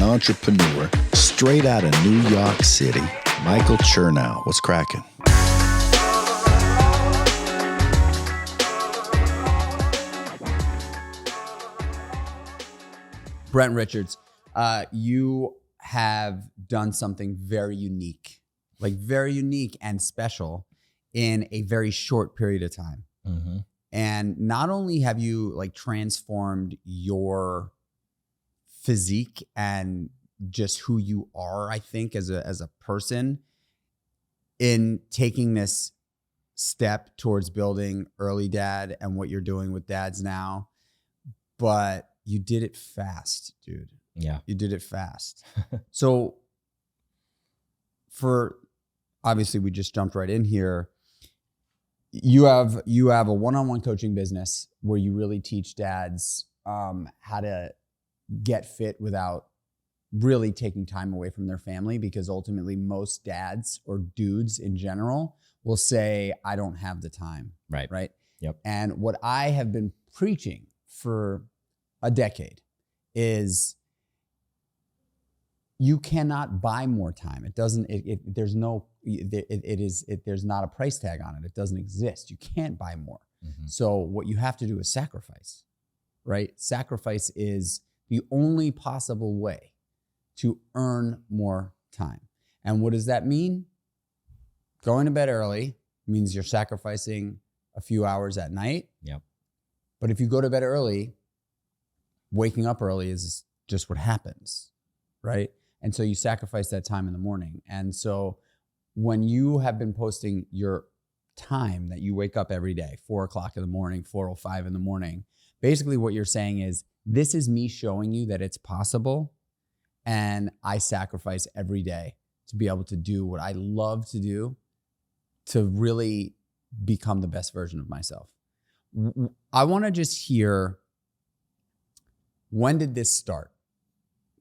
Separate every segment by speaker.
Speaker 1: and entrepreneur straight out of New York City, Michael Chernow. What's cracking?
Speaker 2: Brent Richards, you have done something very unique and special in a very short period of time.
Speaker 3: Mm-hmm.
Speaker 2: And not only have you transformed your physique and just who you are, I think, as a person in taking this step towards building Early Dad and what you're doing with dads now, but you did it fast, dude.
Speaker 3: Yeah.
Speaker 2: You did it fast. So obviously we just jumped right in here. You have a one-on-one coaching business where you really teach dads how to get fit without really taking time away from their family, because ultimately most dads or dudes in general will say, I don't have the time. Right.
Speaker 3: Yep.
Speaker 2: And what I have been preaching for a decade is you cannot buy more time. It doesn't, there's not a price tag on it. It doesn't exist. You can't buy more.
Speaker 3: Mm-hmm.
Speaker 2: So what you have to do is sacrifice, right? Sacrifice is the only possible way to earn more time. And what does that mean? Going to bed early means you're sacrificing a few hours at night.
Speaker 3: Yep.
Speaker 2: But if you go to bed early, waking up early is just what happens, right? And so you sacrifice that time in the morning. And so when you have been posting your time that you wake up every day, 4 o'clock in the morning, 4:05 in the morning, basically what you're saying is, this is me showing you that it's possible. And I sacrifice every day to be able to do what I love to do, to really become the best version of myself. I want to just hear, when did this start?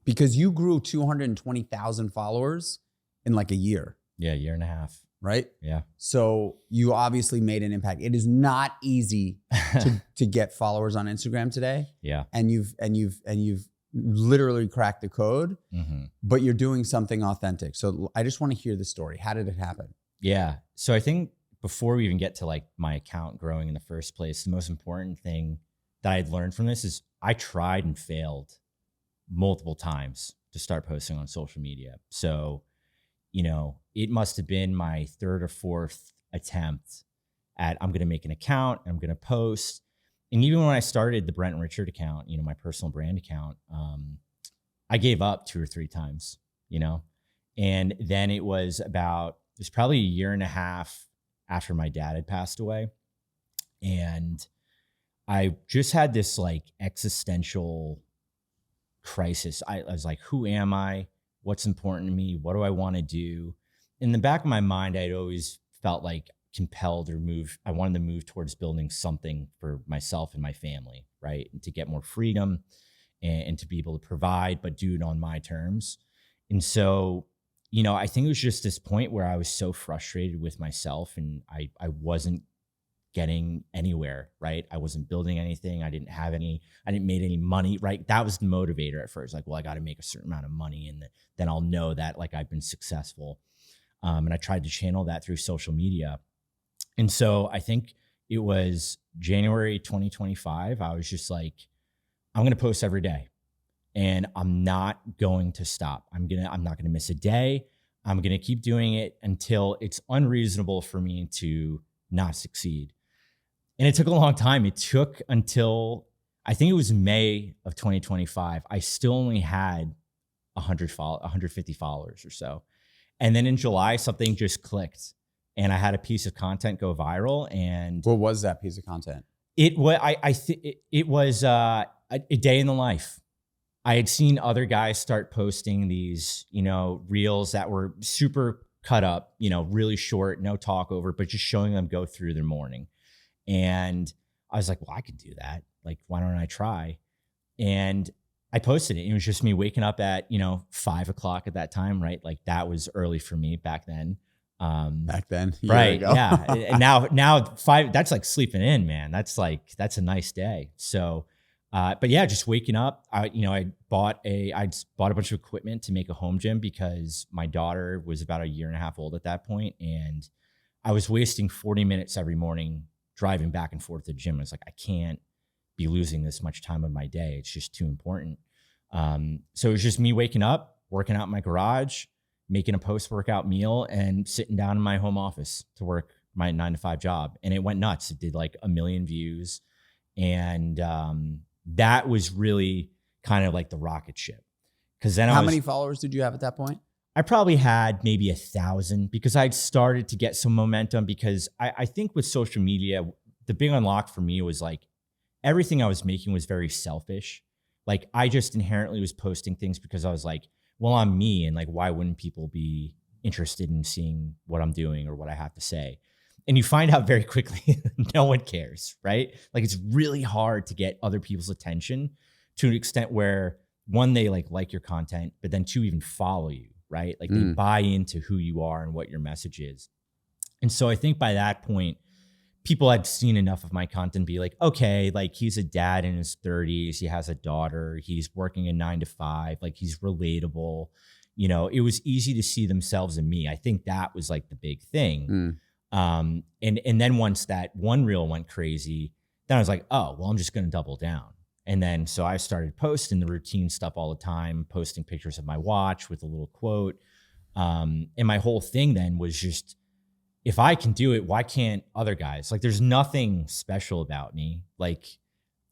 Speaker 2: Because you grew 220,000 followers in a year.
Speaker 3: Yeah, year and a half.
Speaker 2: Right?
Speaker 3: Yeah.
Speaker 2: So you obviously made an impact. It is not easy to get followers on Instagram today.
Speaker 3: Yeah.
Speaker 2: And you've literally cracked the code,
Speaker 3: mm-hmm.
Speaker 2: but you're doing something authentic. So I just want to hear the story. How did it happen?
Speaker 3: Yeah. So I think before we even get to my account growing in the first place, the most important thing that I had learned from this is I tried and failed multiple times to start posting on social media. So, it must have been my third or fourth attempt at, I'm going to make an account, I'm going to post. And even when I started the Brent Richard account, my personal brand account, I gave up 2 or 3 times, and then it was probably a year and a half after my dad had passed away. And I just had this existential crisis. I was like, who am I? What's important to me? What do I want to do? In the back of my mind, I'd always felt compelled I wanted to move towards building something for myself and my family, right? And to get more freedom and to be able to provide, but do it on my terms. And so, I think it was just this point where I was so frustrated with myself, and I wasn't getting anywhere, right? I wasn't building anything. I didn't make any money, right? That was the motivator at first. I got to make a certain amount of money, and then I'll know that I've been successful. And I tried to channel that through social media. And so I think it was January 2025. I was just I'm going to post every day, and I'm not going to stop. I'm not going to miss a day. I'm going to keep doing it until it's unreasonable for me to not succeed. And it took a long time. It took until, I think it was May of 2025. I still only had 150 followers or so. And then in July, something just clicked, and I had a piece of content go viral. And
Speaker 2: what was that piece of content?
Speaker 3: It was a day in the life. I had seen other guys start posting these, reels that were super cut up, really short, no talk over, but just showing them go through their morning. And I was like, well, I could do that. Why don't I try? And I posted it. It was just me waking up at, 5 o'clock at that time, right? That was early for me back then.
Speaker 2: Back then,
Speaker 3: right? Yeah. And now 5, that's sleeping in, man. That's a nice day. So But yeah, just waking up, I bought a bunch of equipment to make a home gym because my daughter was about 1.5 years old at that point, and I was wasting 40 minutes every morning driving back and forth to the gym. I was like, I can't be losing this much time of my day. It's just too important. So it was just me waking up, working out in my garage, making a post-workout meal, and sitting down in my home office to work my 9-to-5 job. And it went nuts. It did like 1 million views. And that was really kind of like the rocket ship. Because then
Speaker 2: How many followers did you have at that point?
Speaker 3: I probably had maybe 1,000 because I'd started to get some momentum, because I think with social media, the big unlock for me was like everything I was making was very selfish. Like I just inherently was posting things because I was like, well, I'm me, and like, why wouldn't people be interested in seeing what I'm doing or what I have to say? And you find out very quickly, no one cares, right? Like it's really hard to get other people's attention to an extent where one, they like your content, but then two, even follow you, right? Like they buy into who you are and what your message is. And so I think by that point, people had seen enough of my content be like, okay, like he's a dad in his 30s. He has a daughter. He's working a 9-to-5. Like he's relatable. You know, it was easy to see themselves in me. I think that was like the big thing. And then once that one reel went crazy, then I was like, oh, well, I'm just going to double down. And then, so I started posting the routine stuff all the time, posting pictures of my watch with a little quote. And my whole thing then was just, if I can do it, why can't other guys? Like, there's nothing special about me. Like,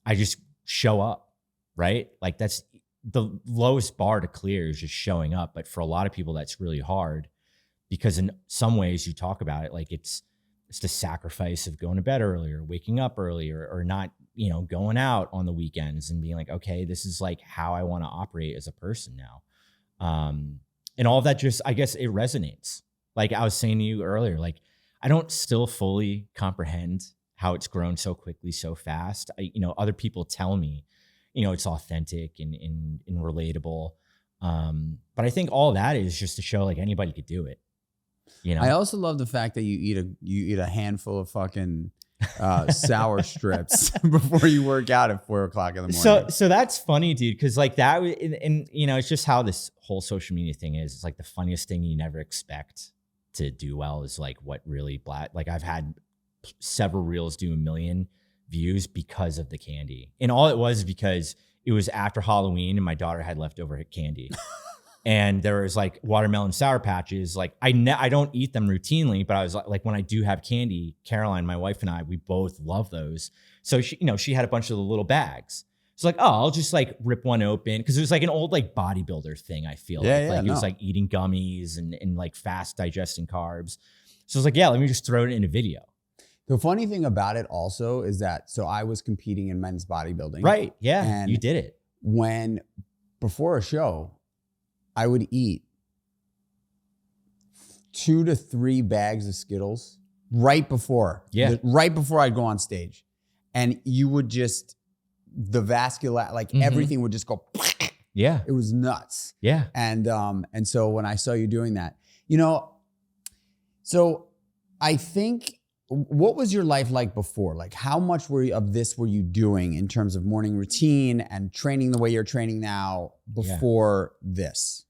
Speaker 3: I just show up, right? Like, that's the lowest bar to clear, is just showing up. But for a lot of people, that's really hard, because in some ways you talk about it like it's the sacrifice of going to bed earlier, waking up earlier, or not, going out on the weekends and being like, okay, this is like how I want to operate as a person now. And all of that, just, I guess it resonates. Like I was saying to you earlier, like I don't still fully comprehend how it's grown so quickly, so fast. Other people tell me, it's authentic and relatable. But I think all that is just to show like anybody could do it.
Speaker 2: I also love the fact that you eat a handful of fucking sour strips before you work out at 4 o'clock in the morning.
Speaker 3: So that's funny, dude. Cause like that, and it's just how this whole social media thing is. It's like the funniest thing you never expect to do well is like what really like I've had several reels do 1 million views because of the candy. And all it was because it was after Halloween and my daughter had leftover candy. And there was like watermelon Sour Patches. Like I don't eat them routinely, but I was like when I do have candy, Caroline, my wife, and I, we both love those. So she had a bunch of the little bags. So like, oh, I'll just like rip one open, because it was like an old like bodybuilder thing. I feel it was like eating gummies and like fast digesting carbs. So I was like, yeah, let me just throw it in a video.
Speaker 2: The funny thing about it also is that, so I was competing in men's bodybuilding.
Speaker 3: Right. Yeah.
Speaker 2: And
Speaker 3: you did it.
Speaker 2: Before a show, I would eat 2 to 3 bags of Skittles right before I'd go on stage. And you would just, the vascular, like everything would just go.
Speaker 3: Yeah.
Speaker 2: It was nuts.
Speaker 3: Yeah.
Speaker 2: And so when I saw you doing that, so I think, what was your life like before? Like how much of this were you doing in terms of morning routine and training the way you're training now before this?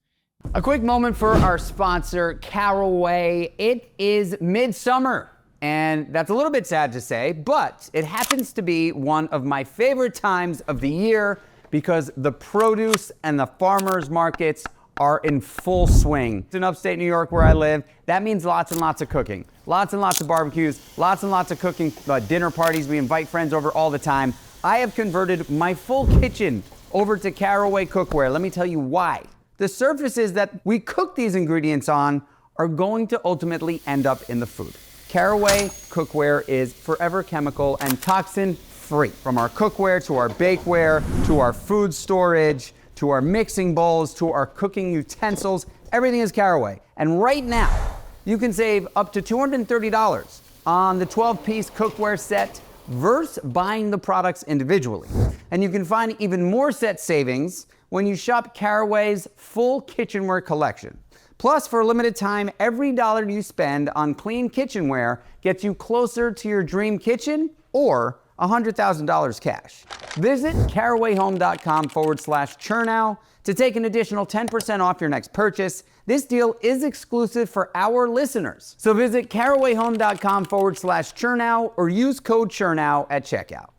Speaker 4: A quick moment for our sponsor, Caraway. It is midsummer, and that's a little bit sad to say, but it happens to be one of my favorite times of the year because the produce and the farmers markets are in full swing. In upstate New York where I live, that means lots and lots of cooking. Lots and lots of barbecues, lots and lots of cooking, dinner parties. We invite friends over all the time. I have converted my full kitchen over to Caraway cookware. Let me tell you why. The surfaces that we cook these ingredients on are going to ultimately end up in the food. Caraway cookware is forever chemical and toxin free. From our cookware to our bakeware to our food storage to our mixing bowls to our cooking utensils, everything is Caraway. And right now, you can save up to $230 on the 12-piece cookware set versus buying the products individually. And you can find even more set savings when you shop Caraway's full kitchenware collection. Plus, for a limited time, every dollar you spend on clean kitchenware gets you closer to your dream kitchen or $100,000 cash. Visit carawayhome.com/Chernow to take an additional 10% off your next purchase. This deal is exclusive for our listeners. So visit carawayhome.com/Chernow or use code Chernow at checkout.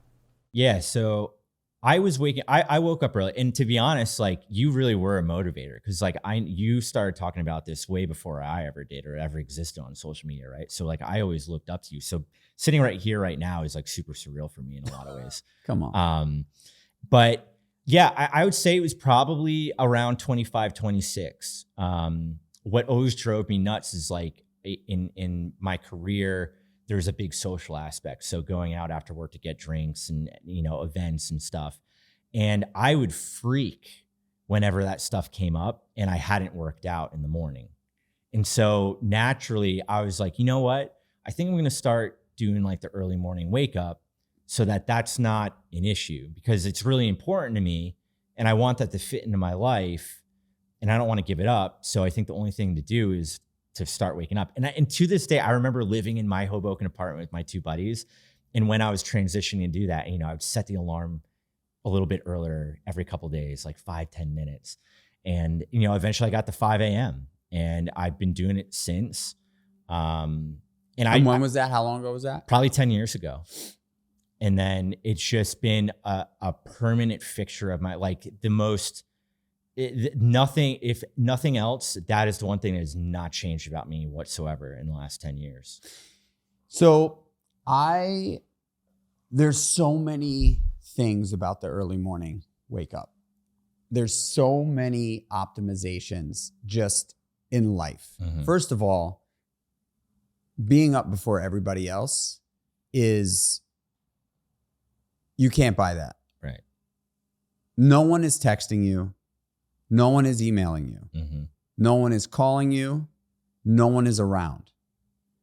Speaker 3: Yeah. So I woke up early, and to be honest, like, you really were a motivator, because like you started talking about this way before I ever did or ever existed on social media, right? So like I always looked up to you. So sitting right here right now is like super surreal for me in a lot of ways.
Speaker 2: Come on.
Speaker 3: But yeah, I would say it was probably around 25, 26. What always drove me nuts is like in my career, there's a big social aspect. So going out after work to get drinks and, events and stuff. And I would freak whenever that stuff came up and I hadn't worked out in the morning. And so naturally I was like, you know what? I think I'm going to start doing like the early morning wake up so that that's not an issue, because it's really important to me and I want that to fit into my life and I don't want to give it up. So I think the only thing to do is to start waking up. And to this day, I remember living in my Hoboken apartment with my two buddies. And when I was transitioning to do that, I would set the alarm a little bit earlier every couple of days, like 5-10 minutes. And, eventually I got to 5 a.m. and I've been doing it since. And
Speaker 2: when was that? How long ago was that?
Speaker 3: Probably 10 years ago. And then it's just been a permanent fixture of my, like, if nothing else, that is the one thing that has not changed about me whatsoever in the last 10 years.
Speaker 2: So there's so many things about the early morning wake up. There's so many optimizations just in life.
Speaker 3: Mm-hmm.
Speaker 2: First of all, being up before everybody else you can't buy that.
Speaker 3: Right.
Speaker 2: No one is texting you. No one is emailing you.
Speaker 3: Mm-hmm.
Speaker 2: No one is calling you. No one is around.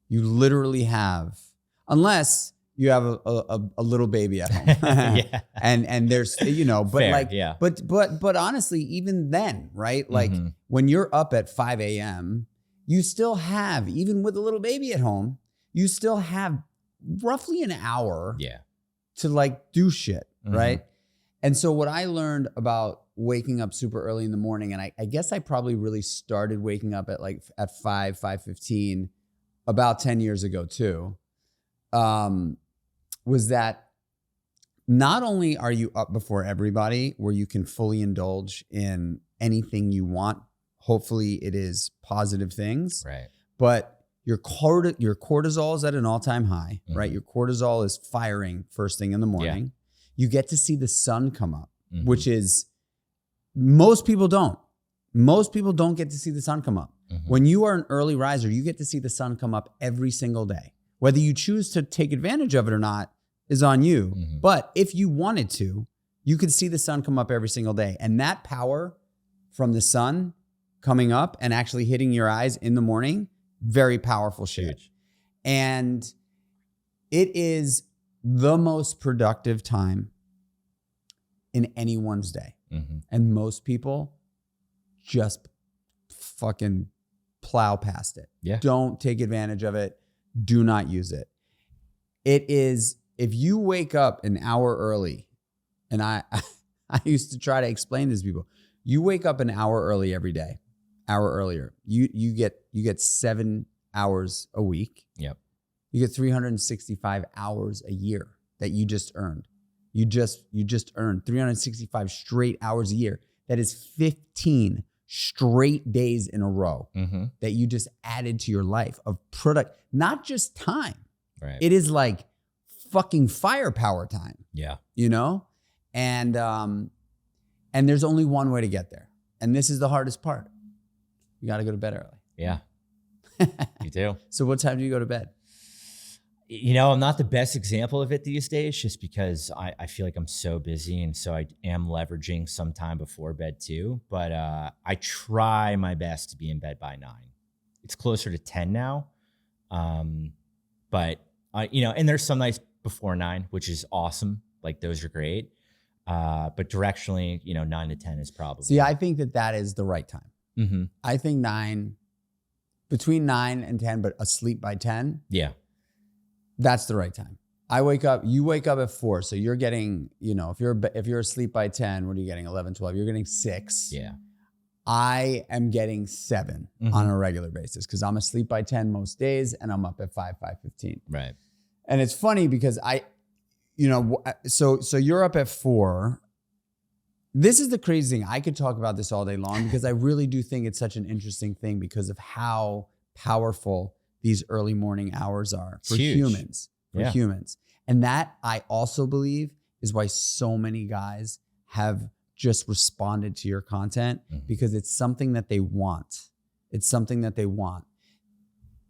Speaker 2: You literally have, unless you have a little baby at home.
Speaker 3: Yeah.
Speaker 2: And there's, but
Speaker 3: Fair,
Speaker 2: like,
Speaker 3: yeah.
Speaker 2: but honestly, even then, right? Like
Speaker 3: Mm-hmm.
Speaker 2: when you're up at 5 a.m., you still have, even with a little baby at home, you still have roughly an hour
Speaker 3: Yeah.
Speaker 2: to like do shit,
Speaker 3: Mm-hmm.
Speaker 2: right? And so what I learned about waking up super early in the morning, and I guess I probably really started waking up at 5:15 about 10 years ago too, was that not only are you up before everybody where you can fully indulge in anything you want, hopefully it is positive things,
Speaker 3: Right.
Speaker 2: but your cortisol is at an all-time high,
Speaker 3: Mm-hmm.
Speaker 2: right? Your cortisol is firing first thing in the morning.
Speaker 3: Yeah.
Speaker 2: You get to see the sun come up,
Speaker 3: Mm-hmm.
Speaker 2: which is, most people don't. Most people don't get to see the sun come up.
Speaker 3: Mm-hmm.
Speaker 2: When you are an early riser, you get to see the sun come up every single day. Whether you choose to take advantage of it or not is on you.
Speaker 3: Mm-hmm.
Speaker 2: But if you wanted to, you could see the sun come up every single day. And that power from the sun coming up and actually hitting your eyes in the morning, very powerful shit.
Speaker 3: Huge.
Speaker 2: And it is the most productive time in anyone's day.
Speaker 3: Mm-hmm.
Speaker 2: And most people just fucking plow past it.
Speaker 3: Yeah.
Speaker 2: Don't take advantage of it. Do not use it. It is, if you wake up an hour early, and I used to try to explain this to people, you wake up an hour early every day, hour earlier. You get 7 hours a week.
Speaker 3: Yep.
Speaker 2: You get 365 hours a year that you just earned. You just earned 365 straight hours a year. That is 15 straight days in a row
Speaker 3: Mm-hmm.
Speaker 2: that you just added to your life of product, not just time.
Speaker 3: Right.
Speaker 2: It is like fucking firepower time,
Speaker 3: Yeah.
Speaker 2: And there's only one way to get there. And this is the hardest part. You got to go to bed early.
Speaker 3: Yeah. You do.
Speaker 2: So what time do you go to bed?
Speaker 3: I'm not the best example of it these days, just because I feel like I'm so busy. And so I am leveraging some time before bed too. But I try my best to be in bed by 9. It's closer to 10 now. But and there's some nights before 9, which is awesome. Like those are great. But directionally, 9 to 10 is probably.
Speaker 2: See, I think that is the right time.
Speaker 3: Mm-hmm.
Speaker 2: I think between 9 and 10, but asleep by 10.
Speaker 3: Yeah.
Speaker 2: That's the right time. I wake up, you wake up at 4. So you're getting, if you're asleep by 10, what are you getting? 11, 12, you're getting 6.
Speaker 3: Yeah.
Speaker 2: I am getting 7 on a regular basis because I'm asleep by 10 most days and I'm up at 5:15.
Speaker 3: Right.
Speaker 2: And it's funny because so you're up at 4. This is the crazy thing. I could talk about this all day long because I really do think it's such an interesting thing because of how powerful these early morning hours are for humans. Humans. And that I also believe is why so many guys have just responded to your content because it's something that they want. It's something that they want.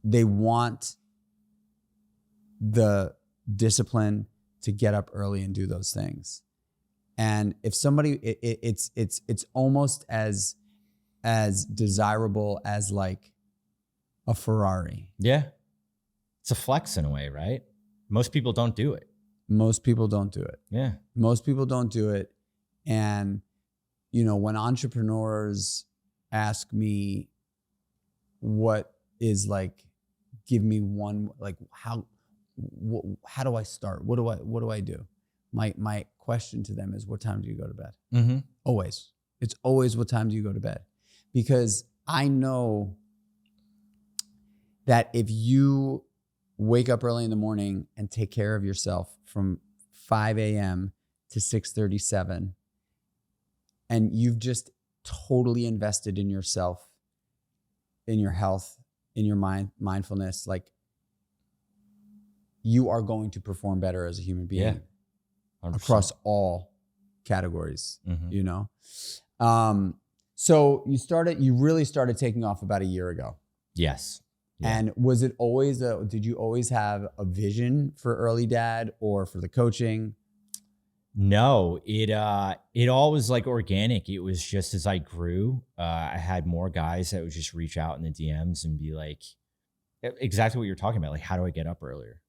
Speaker 2: They want the discipline to get up early and do those things. And if somebody, it's almost as desirable as like a Ferrari.
Speaker 3: Yeah. It's a flex in a way, right? Most people don't do it.
Speaker 2: Most people don't do it.
Speaker 3: Yeah.
Speaker 2: Most people don't do it. And, when entrepreneurs ask me what is like, give me one, like how do I start? What do I do? My question to them is, what time do you go to bed?
Speaker 3: Mm-hmm.
Speaker 2: Always. It's always, what time do you go to bed? Because I know that if you wake up early in the morning and take care of yourself from 5 a.m. to 6:37, and you've just totally invested in yourself, in your health, in your mindfulness, like you are going to perform better as a human being across all categories, So you really started taking off about a year ago.
Speaker 3: Yes. Yeah.
Speaker 2: And was it always, did you always have a vision for Early Dad or for the coaching?
Speaker 3: No, it all was like organic. It was just as I grew, I had more guys that would just reach out in the DMs and be like, exactly what you're talking about. Like, how do I get up earlier?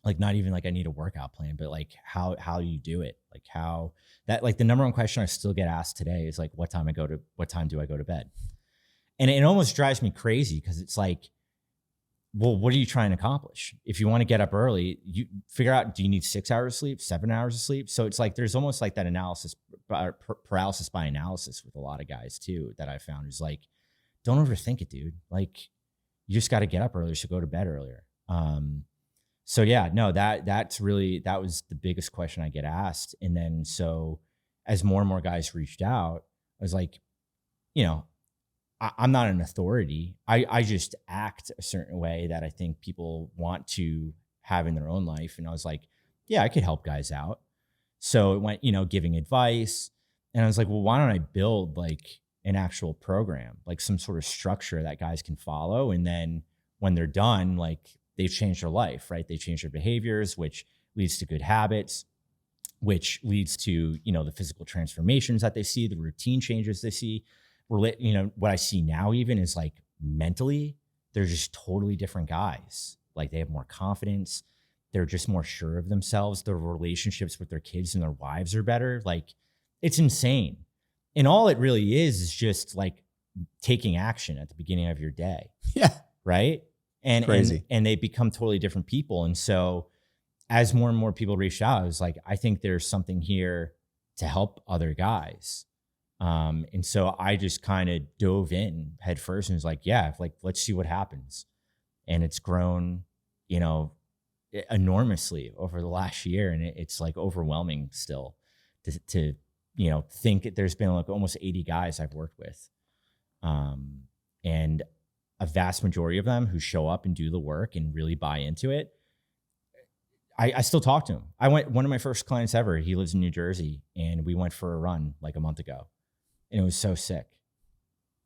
Speaker 3: Like, not even like I need a workout plan, but like how do you do it? Like how that, like the number one question I still get asked today is like, what time do I go to bed? And it almost drives me crazy because it's like, well, what are you trying to accomplish? If you want to get up early, you figure out, do you need 6 hours of sleep, 7 hours of sleep? So it's like, there's almost like that paralysis by analysis with a lot of guys too, that I found is like, don't overthink it, dude. Like you just got to get up earlier. So go to bed earlier. So yeah, no, that was the biggest question I get asked. And then, so as more and more guys reached out, I was like, I'm not an authority. I just act a certain way that I think people want to have in their own life. And I was like, yeah, I could help guys out. So it went, giving advice. And I was like, well, why don't I build like an actual program, like some sort of structure that guys can follow. And then when they're done, like they've changed their life, right? They change their behaviors, which leads to good habits, which leads to, the physical transformations that they see, the routine changes they see. What I see now even is like mentally, they're just totally different guys. Like they have more confidence. They're just more sure of themselves. Their relationships with their kids and their wives are better. Like it's insane. And all it really is just like taking action at the beginning of your day.
Speaker 2: Yeah.
Speaker 3: Right. And
Speaker 2: crazy.
Speaker 3: And they become totally different people. And so as more and more people reached out, I was like, I think there's something here to help other guys. And so I just kind of dove in head first and was like, yeah, like, let's see what happens. And it's grown, enormously over the last year. And it's like overwhelming still to think there's been like almost 80 guys I've worked with. And a vast majority of them who show up and do the work and really buy into it. I still talk to him. One of my first clients ever, he lives in New Jersey, and we went for a run like a month ago. And it was so sick.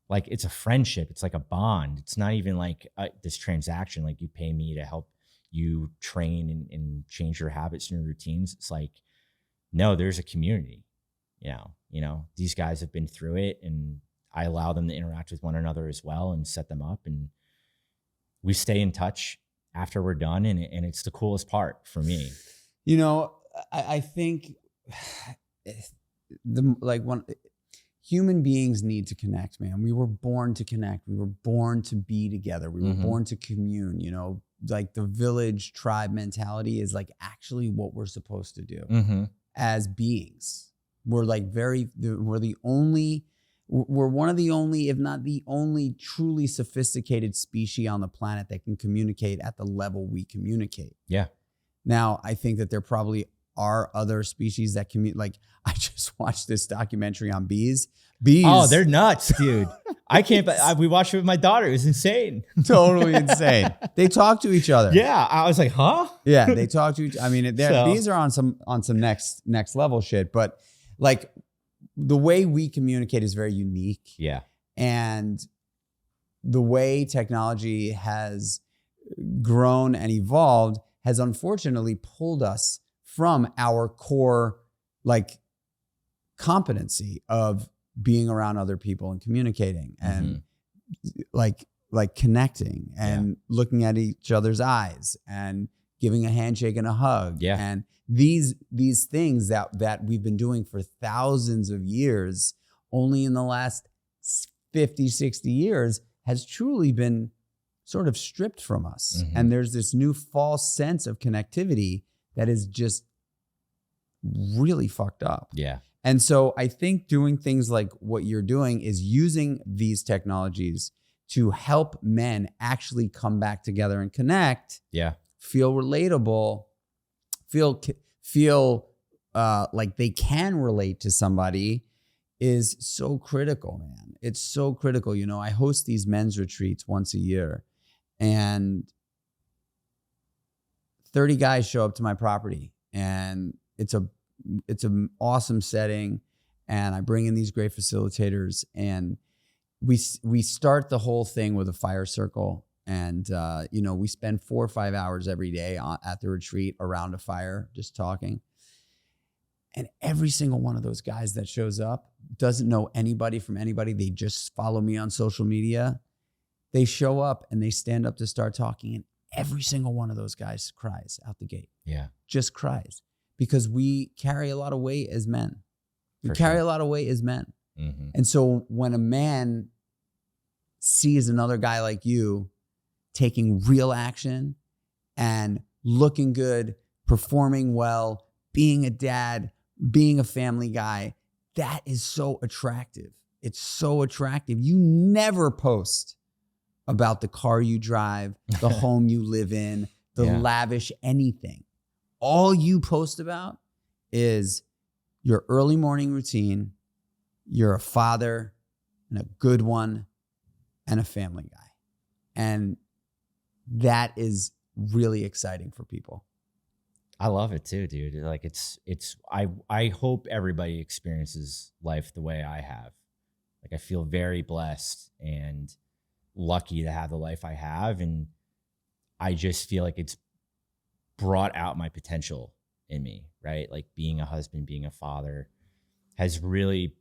Speaker 3: Like it's a friendship. It's like a bond. It's not even like this transaction. Like you pay me to help you train and change your habits and your routines. It's like, no, there's a community. These guys have been through it, and I allow them to interact with one another as well and set them up. And we stay in touch after we're done. And it's the coolest part for me.
Speaker 2: I think human beings need to connect, man. We were born to connect. We were born to be together. We were born to commune, you know, like the village tribe mentality is like actually what we're supposed to do as beings. We're like we're one of the only, if not the only truly sophisticated species on the planet that can communicate at the level we communicate.
Speaker 3: Yeah.
Speaker 2: Now, I think that there probably are other species that communicate. Like, I just watched this documentary on bees. Bees.
Speaker 3: Oh, they're nuts, dude. I can't, we watched it with my daughter. It was insane.
Speaker 2: Totally insane. They talk to each other.
Speaker 3: Yeah. I was like, huh?
Speaker 2: Yeah, they talk to each other. I mean, bees are on some next level shit, but like the way we communicate is very unique.
Speaker 3: Yeah.
Speaker 2: And the way technology has grown and evolved has unfortunately pulled us from our core like competency of being around other people and communicating and like connecting and looking at each other's eyes and giving a handshake and a hug.
Speaker 3: Yeah.
Speaker 2: And these things that we've been doing for thousands of years, only in the last 50, 60 years has truly been sort of stripped from us. And there's this new false sense of connectivity that is just really fucked up.
Speaker 3: Yeah.
Speaker 2: And so I think doing things like what you're doing is using these technologies to help men actually come back together and connect.
Speaker 3: Yeah.
Speaker 2: Feel relatable, feel like they can relate to somebody is so critical, man. It's so critical. You know, I host these men's retreats once a year and 30 guys show up to my property and it's an awesome setting. And I bring in these great facilitators and we start the whole thing with a fire circle. And, you know, we spend 4 or 5 hours every day at the retreat around a fire, just talking. And every single one of those guys that shows up doesn't know anybody from anybody. They just follow me on social media. They show up and they stand up to start talking. And every single one of those guys cries out the gate.
Speaker 3: Yeah.
Speaker 2: Just cries because we carry a lot of weight as men. We carry a lot of weight as men. And so when a man sees another guy like you taking real action and looking good, performing well, being a dad, being a family guy, that is so attractive. It's so attractive. You never post about the car you drive, the home you live in, the lavish anything. All you post about is your early morning routine. You're a father and a good one and a family guy. And that is really exciting for people.
Speaker 3: I love it too, dude. Like I hope everybody experiences life the way I have. Like I feel very blessed and lucky to have the life I have. And I just feel like it's brought out my potential in me, right? Like being a husband, being a father has really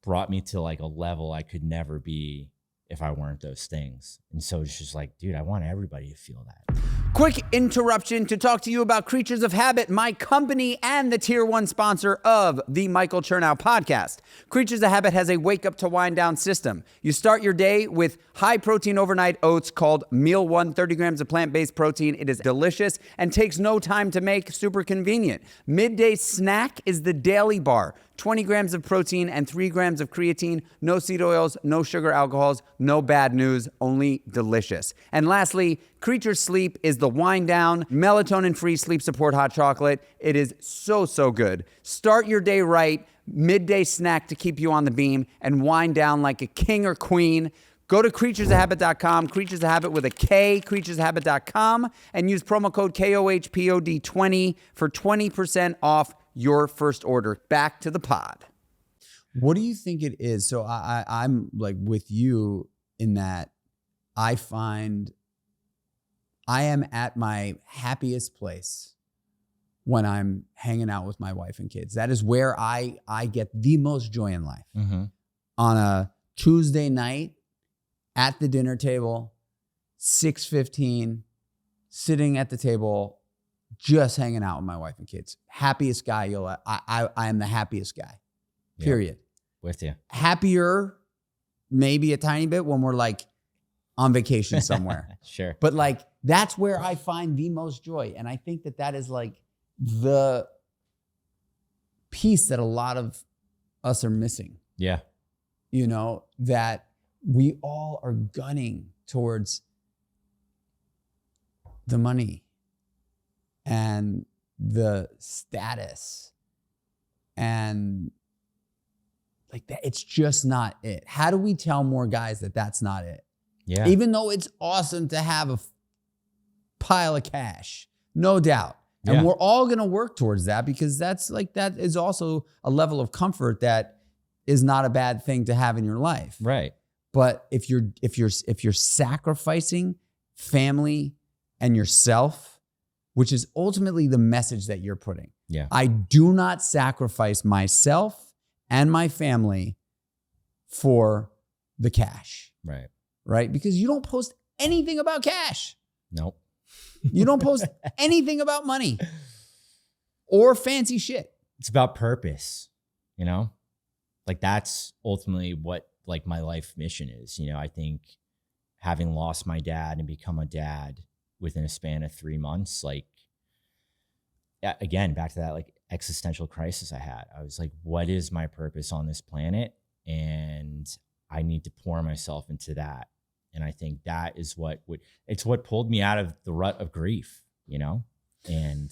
Speaker 3: brought me to like a level I could never be if I weren't those things. And so it's just like, dude, I want everybody to feel that.
Speaker 4: Quick interruption to talk to you about Creatures of Habit, my company and the Tier 1 sponsor of the Michael Chernow podcast. Creatures of Habit has a wake up to wind down system. You start your day with high protein overnight oats called Meal 1, 30 grams of plant-based protein. It is delicious and takes no time to make, super convenient. Midday snack is the daily bar. 20 grams of protein and 3 grams of creatine, no seed oils, no sugar alcohols, no bad news, only delicious. And lastly, Creature Sleep is the wind down, melatonin-free sleep support hot chocolate. It is so, so good. Start your day right, midday snack to keep you on the beam, and wind down like a king or queen. Go to creaturesofhabit.com, Creatures of Habit with a K, creaturesofhabit.com, and use promo code KOHPOD20 for 20% off your first order. Back to the pod.
Speaker 2: What do you think it is? So I'm like with you in that I find I am at my happiest place when I'm hanging out with my wife and kids. That is where I get the most joy in life. On a Tuesday night at the dinner table, 6:15, sitting at the table, just hanging out with my wife and kids. Happiest guy I am the happiest guy, period.
Speaker 3: With you.
Speaker 2: Happier, maybe a tiny bit when we're like on vacation somewhere.
Speaker 3: Sure.
Speaker 2: But like, that's where I find the most joy. And I think that that is like the piece that a lot of us are missing.
Speaker 3: Yeah.
Speaker 2: You know, that we all are gunning towards the money and the status and like that. It's just not it. How do we tell more guys that that's not it?
Speaker 3: Yeah.
Speaker 2: Even though it's awesome to have a pile of cash, no doubt. And
Speaker 3: Yeah.
Speaker 2: we're all going to work towards that because that's like, that is also a level of comfort that is not a bad thing to have in your life.
Speaker 3: Right.
Speaker 2: But if you're sacrificing family and yourself, which is ultimately the message that you're putting.
Speaker 3: Yeah.
Speaker 2: I do not sacrifice myself and my family for the cash.
Speaker 3: Right.
Speaker 2: Right? Because you don't post anything about cash.
Speaker 3: Nope.
Speaker 2: You don't post anything about money or fancy shit.
Speaker 3: It's about purpose, you know? Like that's ultimately what like my life mission is. You know, I think having lost my dad and become a dad within a span of 3 months, like, yeah, again, back to that like existential crisis I had. I was like, what is my purpose on this planet? And I need to pour myself into that. And I think that is it's what pulled me out of the rut of grief, you know, and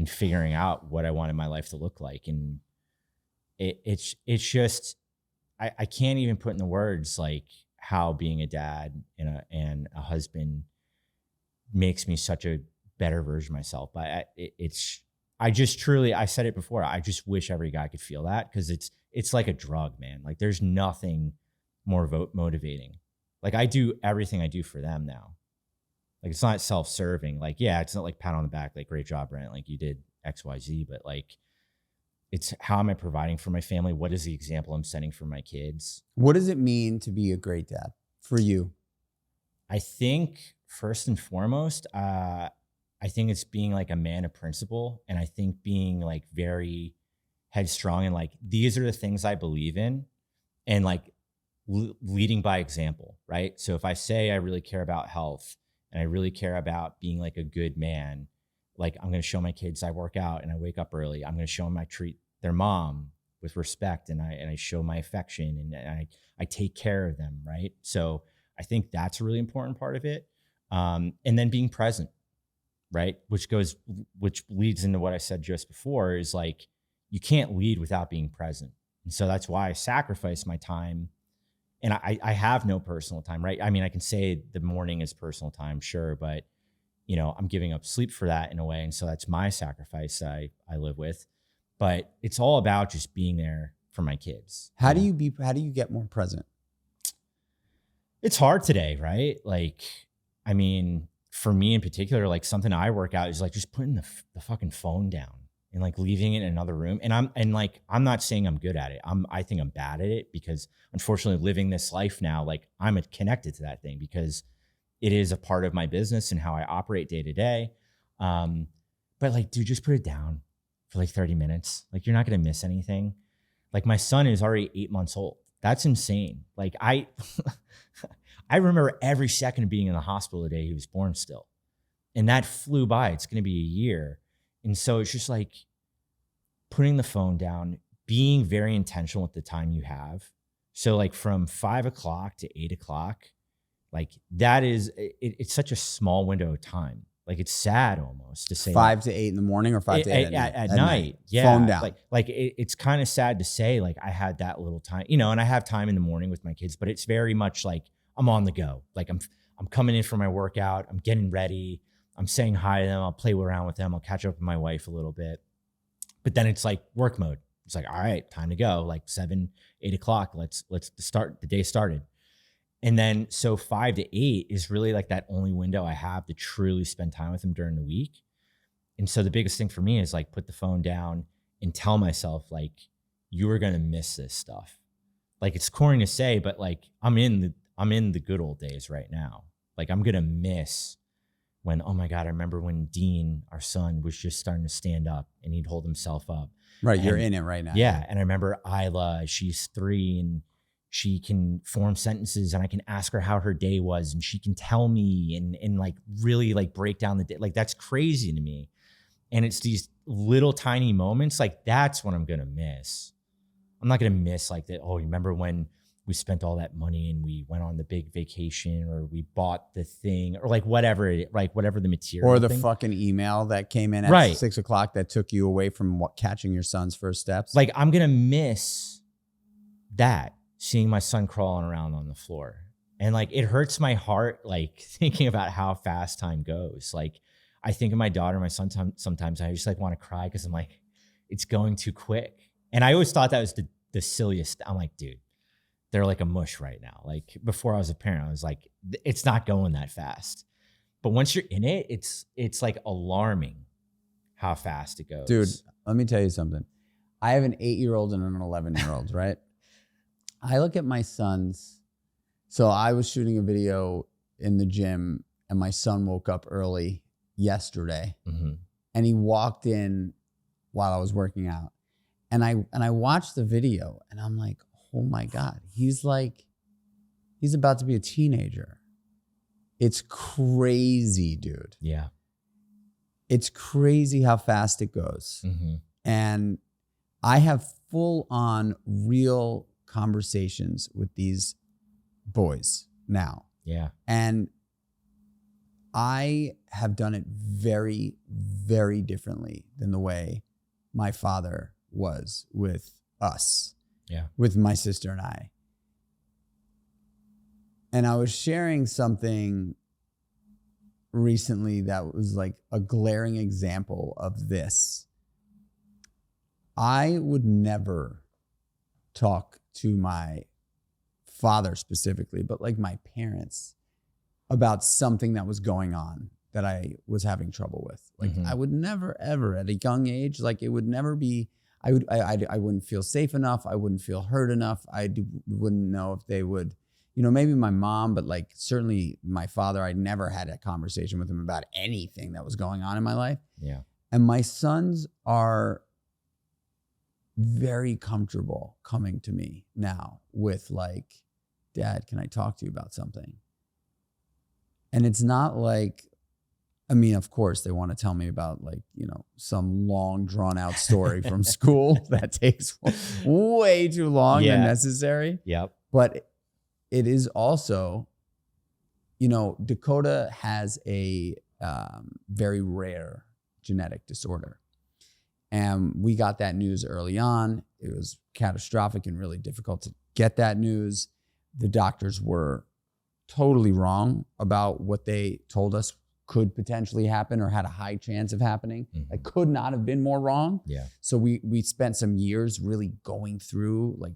Speaker 3: figuring out what I wanted my life to look like. And it's just, I can't even put in the words like how being a dad and a husband makes me such a better version of myself. But I just truly, I said it before, I just wish every guy could feel that because it's like a drug, man. Like there's nothing more motivating. Like I do everything I do for them now. Like it's not self-serving. Like, yeah, it's not like pat on the back, like great job, Brent. Like you did X, Y, Z, but like it's how am I providing for my family? What is the example I'm setting for my kids?
Speaker 2: What does it mean to be a great dad for you?
Speaker 3: I think first and foremost, I think it's being like a man of principle. And I think being like very headstrong and like, these are the things I believe in and like leading by example, right? So if I say I really care about health and I really care about being like a good man, like I'm going to show my kids I work out and I wake up early. I'm going to show them I treat their mom with respect and I show my affection and I take care of them, right? So I think that's a really important part of it. And then being present, right? Which leads into what I said just before is like, you can't lead without being present. And so that's why I sacrifice my time. And I have no personal time, right? I mean, I can say the morning is personal time, sure, but you know, I'm giving up sleep for that in a way. And so that's my sacrifice I live with. But it's all about just being there for my kids.
Speaker 2: How do you get more present?
Speaker 3: It's hard today, right? Like, I mean, for me in particular, like something I work out is like just putting the fucking phone down and like leaving it in another room. And I'm not saying I'm good at it. I think I'm bad at it because unfortunately living this life now, like I'm connected to that thing because it is a part of my business and how I operate day to day. But like, dude, just put it down for like 30 minutes. Like you're not going to miss anything. Like my son is already 8 months old. That's insane. Like I remember every second of being in the hospital the day he was born still. And that flew by. It's going to be a year. And so it's just like putting the phone down, being very intentional with the time you have. So like from 5 o'clock to 8 o'clock, like that is, it's such a small window of time. Like it's sad almost to say
Speaker 2: 5 to 8 in the morning or 5 to 8
Speaker 3: at night. Yeah.
Speaker 2: Phone down.
Speaker 3: Like it's kind of sad to say like I had that little time, you know, and I have time in the morning with my kids, but it's very much like I'm on the go. Like I'm coming in for my workout. I'm getting ready. I'm saying hi to them. I'll play around with them. I'll catch up with my wife a little bit. But then it's like work mode. It's like, all right, time to go. Like 7, 8 o'clock. Let's start. The day started. And then so 5 to 8 is really like that only window I have to truly spend time with them during the week. And so the biggest thing for me is like put the phone down and tell myself like, you are going to miss this stuff. Like it's corny to say, but like I'm in the good old days right now. Like I'm going to miss when, oh my God, I remember when Dean, our son, was just starting to stand up and he'd hold himself up.
Speaker 2: Right. You're
Speaker 3: And-
Speaker 2: in it right now.
Speaker 3: Yeah. And I remember Isla, she's 3 and she can form sentences and I can ask her how her day was and she can tell me and like really like break down the day. Like that's crazy to me. And it's these little tiny moments, like that's what I'm going to miss. I'm not going to miss like that. Oh, you remember when we spent all that money and we went on the big vacation or we bought the thing or like whatever, whatever the material
Speaker 2: Or the
Speaker 3: thing.
Speaker 2: fucking email that came in at
Speaker 3: Right.
Speaker 2: 6 o'clock that took you away from catching your son's first steps.
Speaker 3: Like I'm going to miss that, seeing my son crawling around on the floor. And like, it hurts my heart, like thinking about how fast time goes. Like I think of my daughter, my son, sometimes I just like want to cry because I'm like, it's going too quick. And I always thought that was the silliest. I'm like, dude, they're like a mush right now. Like before I was a parent, I was like, it's not going that fast. But once you're in it, it's like alarming how fast it goes.
Speaker 2: Dude, let me tell you something. I have an 8-year-old and an 11-year-old, right? I look at my sons. So I was shooting a video in the gym and my son woke up early yesterday and he walked in while I was working out. And I watched the video and I'm like, oh my God, he's about to be a teenager. It's crazy, dude.
Speaker 3: Yeah.
Speaker 2: It's crazy how fast it goes. And I have full on real conversations with these boys now.
Speaker 3: Yeah.
Speaker 2: And I have done it very, very differently than the way my father was with us.
Speaker 3: Yeah.
Speaker 2: With my sister and I. And I was sharing something recently that was like a glaring example of this. I would never talk to my father specifically, but like my parents about something that was going on that I was having trouble with. Like I would never, ever at a young age, like it would never be, I wouldn't feel safe enough. I wouldn't feel heard enough. Wouldn't know if they would, maybe my mom, but like certainly my father, I never had a conversation with him about anything that was going on in my life.
Speaker 3: Yeah.
Speaker 2: And my sons are very comfortable coming to me now with like, Dad, can I talk to you about something? And it's not like, I mean, of course, they want to tell me about like, some long drawn out story from school that takes way too long than necessary.
Speaker 3: Yep.
Speaker 2: But it is also, Dakota has a very rare genetic disorder. And we got that news early on. It was catastrophic and really difficult to get that news. The doctors were totally wrong about what they told us could potentially happen or had a high chance of happening. It could not have been more wrong.
Speaker 3: Yeah.
Speaker 2: So we spent some years really going through like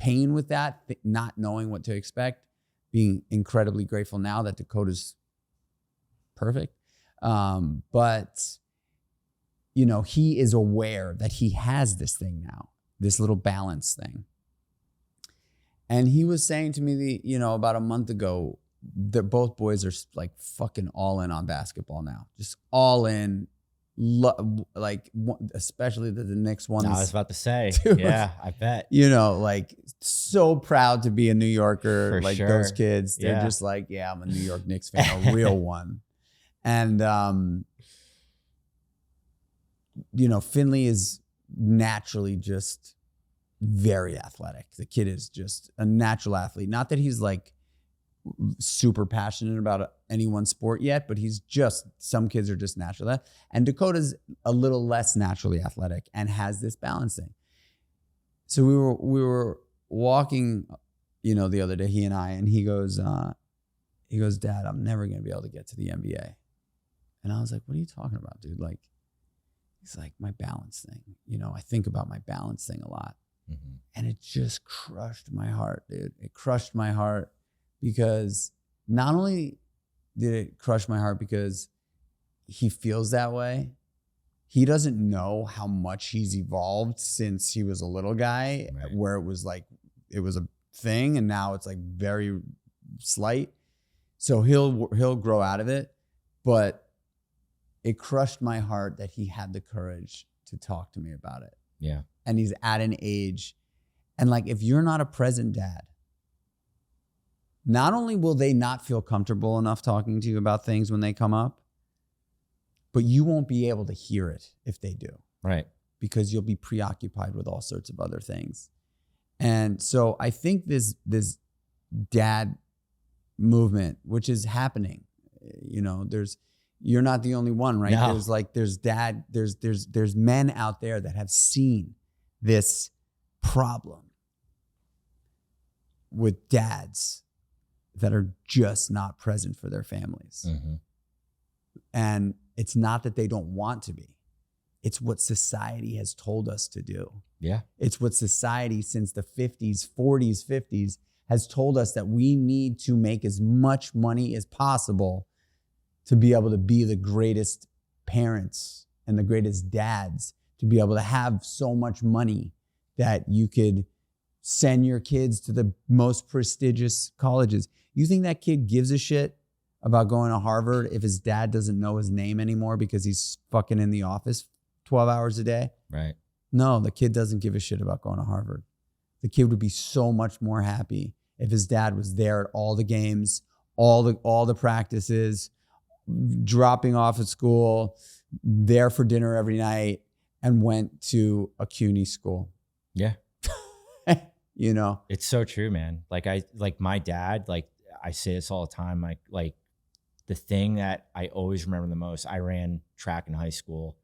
Speaker 2: pain with that, not knowing what to expect, being incredibly grateful now that Dakota's perfect. But he is aware that he has this thing now, this little balance thing. And he was saying to me, about a month ago, that both boys are like fucking all in on basketball now, just all in. Like especially the Knicks one.
Speaker 3: I was about to say,
Speaker 2: Dude.
Speaker 3: yeah, I bet.
Speaker 2: Like so proud to be a New Yorker.
Speaker 3: For
Speaker 2: like
Speaker 3: sure.
Speaker 2: those kids, they're
Speaker 3: Yeah.
Speaker 2: just like, yeah, I'm a New York Knicks fan, a real one. And Finley is naturally just very athletic. The kid is just a natural athlete. Not that he's like super passionate about any one sport yet, but some kids are just natural. And Dakota's a little less naturally athletic and has this balance thing. So we were walking, the other day, he and I, and he goes, Dad, I'm never going to be able to get to the NBA. And I was like, what are you talking about, dude? Like, he's like, my balance thing. I think about my balance thing a lot. And it just crushed my heart, dude. It crushed my heart because not only did it crush my heart because he feels that way, he doesn't know how much he's evolved since he was a little guy,
Speaker 3: Right.
Speaker 2: where it was like, it was a thing and now it's like very slight. So he'll grow out of it, but it crushed my heart that he had the courage to talk to me about it.
Speaker 3: Yeah.
Speaker 2: And he's at an age, and like, if you're not a present dad, not only will they not feel comfortable enough talking to you about things when they come up, but you won't be able to hear it if they do.
Speaker 3: Right.
Speaker 2: Because you'll be preoccupied with all sorts of other things. And so I think this dad movement, which is happening, you know, you're not the only one, right?
Speaker 3: No.
Speaker 2: There's men out there that have seen this problem with dads that are just not present for their families.
Speaker 3: Mm-hmm.
Speaker 2: And it's not that they don't want to be. It's what society has told us to do.
Speaker 3: Yeah.
Speaker 2: It's what society since the 50s, 40s, 50s has told us, that we need to make as much money as possible to be able to be the greatest parents and the greatest dads, to be able to have so much money that you could send your kids to the most prestigious colleges. You think that kid gives a shit about going to Harvard if his dad doesn't know his name anymore because he's fucking in the office 12 hours a day?
Speaker 3: Right.
Speaker 2: No, the kid doesn't give a shit about going to Harvard. The kid would be so much more happy if his dad was there at all the games, all the practices, dropping off at school, there for dinner every night, and went to a CUNY school.
Speaker 3: Yeah.
Speaker 2: You know?
Speaker 3: It's so true, man. Like my dad, like I say this all the time, like the thing that I always remember the most, I ran track in high school.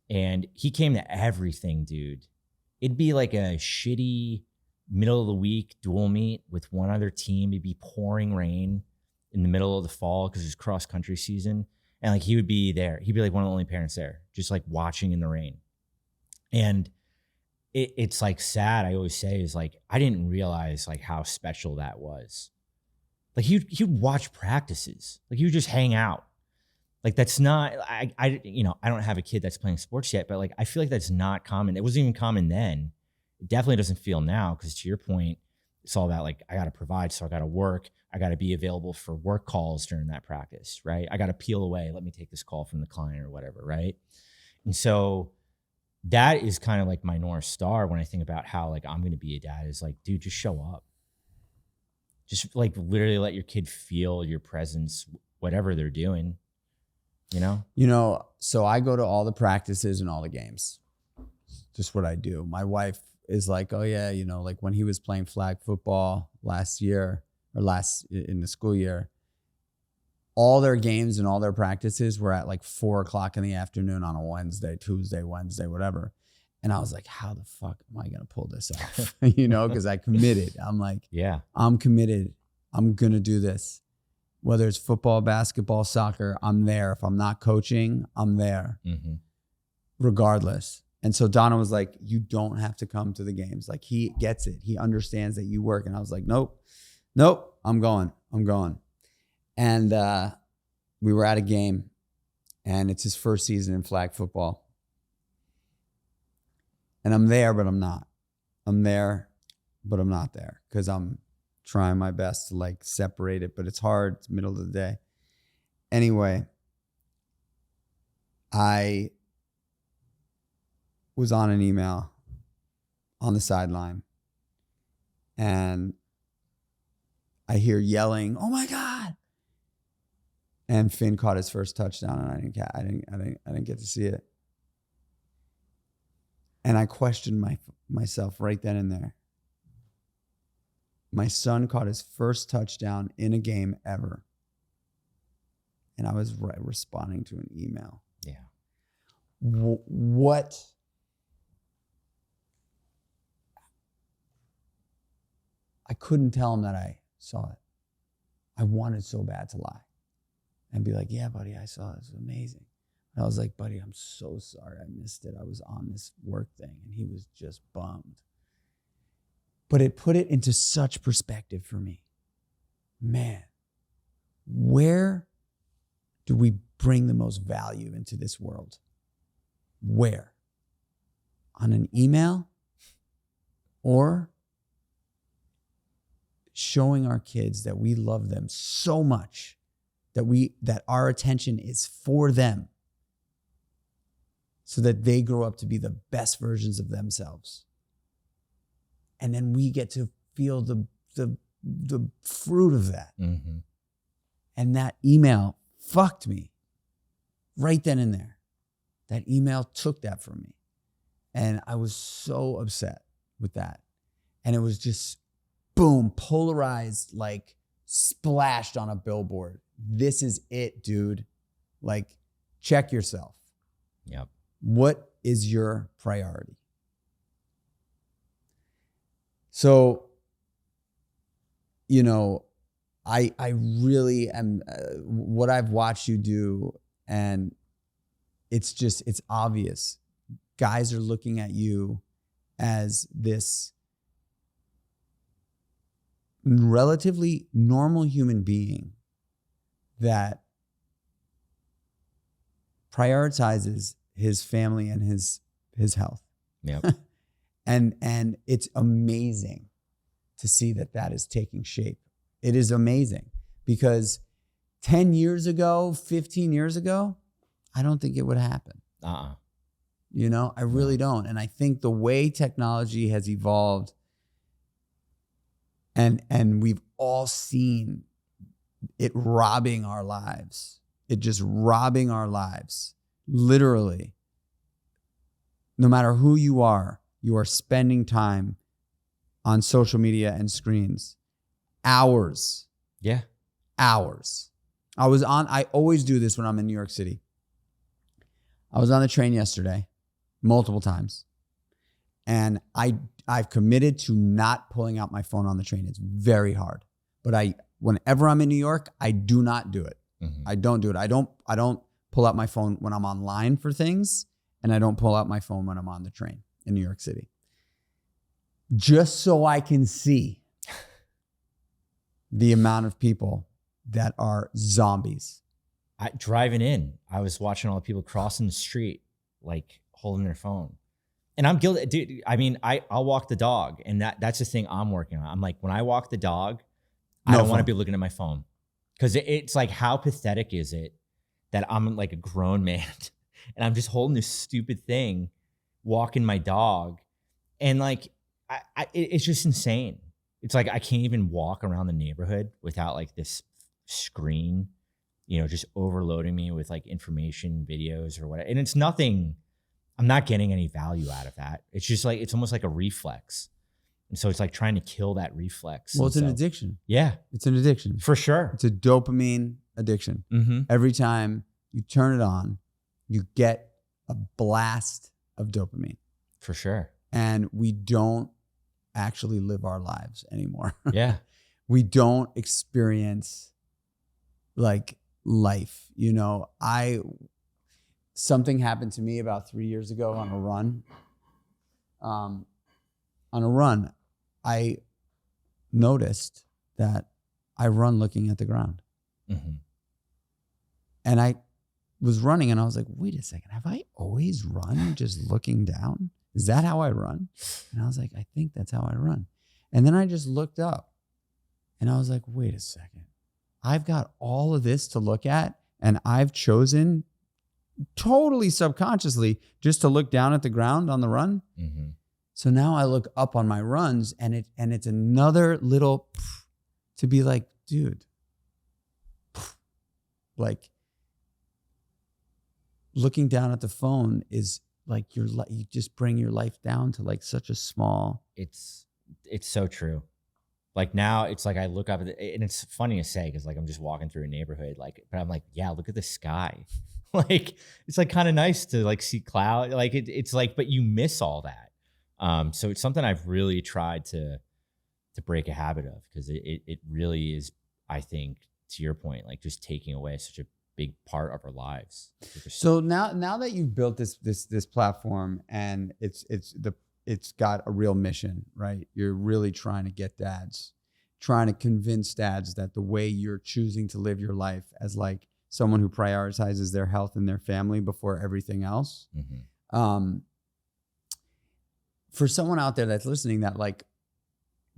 Speaker 3: And he came to everything, dude. It'd be like a shitty middle of the week dual meet with one other team. It'd be pouring rain in the middle of the fall because it was cross country season. And like, he would be there. He'd be like one of the only parents there, just like watching in the rain. And it's like sad. I always say is like, I didn't realize like how special that was. Like he'd watch practices. Like he would just hang out. Like that's not, I don't have a kid that's playing sports yet, but like, I feel like that's not common. It wasn't even common then. It definitely doesn't feel now. Cause to your point, it's all about like, I got to provide. So I got to work. I got to be available for work calls during that practice, right? I got to peel away. Let me take this call from the client or whatever. Right. And so that is kind of like my North Star when I think about how like I'm going to be a dad, is like, dude, just show up. Just like literally let your kid feel your presence, whatever they're doing, you know?
Speaker 2: So I go to all the practices and all the games. Just what I do. My wife is like, oh yeah, like when he was playing flag football last year in the school year, all their games and all their practices were at like 4:00 in the afternoon on a Wednesday, Tuesday, Wednesday, whatever. And I was like, how the fuck am I going to pull this off? Because I committed. I'm like,
Speaker 3: yeah,
Speaker 2: I'm committed. I'm going to do this. Whether it's football, basketball, soccer, I'm there. If I'm not coaching, I'm there.
Speaker 3: Mm-hmm.
Speaker 2: Regardless. And so Donna was like, you don't have to come to the games. Like he gets it. He understands that you work. And I was like, nope, I'm going. And we were at a game, and it's his first season in flag football. And I'm there, but I'm not. I'm there, but I'm not there, because I'm trying my best to like separate it, but it's hard. It's middle of the day. Anyway, I was on an email on the sideline, and I hear yelling, "Oh my God!" And Finn caught his first touchdown, and I didn't get to see it. And I questioned myself right then and there. My son caught his first touchdown in a game ever, and I was responding to an email.
Speaker 3: Yeah.
Speaker 2: What? I couldn't tell him that I saw it. I wanted so bad to lie and be like, yeah, buddy, I saw it. It was amazing. And I was like, buddy, I'm so sorry I missed it. I was on this work thing. And he was just bummed. But it put it into such perspective for me. Man, where do we bring the most value into this world? Where? On an email? Or showing our kids that we love them so much that our attention is for them, so that they grow up to be the best versions of themselves. And then we get to feel the fruit of that.
Speaker 3: Mm-hmm.
Speaker 2: And that email fucked me right then and there. That email took that from me. And I was so upset with that. And it was just, boom, polarized, like splashed on a billboard. This is it, dude. Like, check yourself.
Speaker 3: Yep.
Speaker 2: What is your priority? So, you know, I really am, what I've watched you do, and it's obvious. Guys are looking at you as this relatively normal human being that prioritizes his family and his health.
Speaker 3: Yep.
Speaker 2: And it's amazing to see that is taking shape. It is amazing because 10 years ago, 15 years ago, I don't think it would happen. You know, I really don't. And I think the way technology has evolved, and we've all seen it robbing our lives. It just robbing our lives. Literally. No matter who you are spending time on social media and screens. Hours.
Speaker 3: Yeah.
Speaker 2: Hours. I always do this when I'm in New York City. I was on the train yesterday, multiple times. And I've committed to not pulling out my phone on the train. It's very hard. But whenever I'm in New York, I do not do it.
Speaker 3: Mm-hmm.
Speaker 2: I don't do it. I don't pull out my phone when I'm online for things, and I don't pull out my phone when I'm on the train in New York City. Just so I can see the amount of people that are zombies.
Speaker 3: Driving in, I was watching all the people crossing the street, like holding their phone. And I'm guilty, dude. I mean, I'll walk the dog, and that's the thing I'm working on. I'm like, when I walk the dog, I don't want to be looking at my phone, because it's like, how pathetic is it that I'm like a grown man and I'm just holding this stupid thing, walking my dog, and like, it's just insane. It's like I can't even walk around the neighborhood without like this screen, you know, just overloading me with like information, videos, or whatever. And it's nothing. I'm not getting any value out of that. It's just like, it's almost like a reflex. And so it's like trying to kill that reflex.
Speaker 2: Well, it's an addiction.
Speaker 3: Yeah.
Speaker 2: It's an addiction.
Speaker 3: For sure.
Speaker 2: It's a dopamine addiction.
Speaker 3: Mm-hmm.
Speaker 2: Every time you turn it on, you get a blast of dopamine.
Speaker 3: For sure.
Speaker 2: And we don't actually live our lives anymore.
Speaker 3: Yeah.
Speaker 2: We don't experience like life. You know, something happened to me about 3 years ago on a run. I noticed that I run looking at the ground.
Speaker 3: Mm-hmm.
Speaker 2: And I was running and I was like, wait a second, have I always run just looking down? Is that how I run? And I was like, I think that's how I run. And then I just looked up and I was like, wait a second. I've got all of this to look at, and I've chosen totally subconsciously just to look down at the ground on the run.
Speaker 3: Mm-hmm.
Speaker 2: So now I look up on my runs, and it's another little to be like, dude, like looking down at the phone is like you just bring your life down to like such a small.
Speaker 3: It's so true. Like now it's like I look up at it, and it's funny to say because like I'm just walking through a neighborhood, like, but I'm like, yeah, look at the sky. Like it's like kind of nice to like see cloud. Like it's like, but you miss all that. So it's something I've really tried to break a habit of, because it really is, I think, to your point, like just taking away such a big part of our lives.
Speaker 2: So now that you've built this platform, and it's got a real mission, right? You're really trying to get dads, trying to convince dads that the way you're choosing to live your life as like someone who prioritizes their health and their family before everything else.
Speaker 3: Mm-hmm.
Speaker 2: For someone out there that's listening that like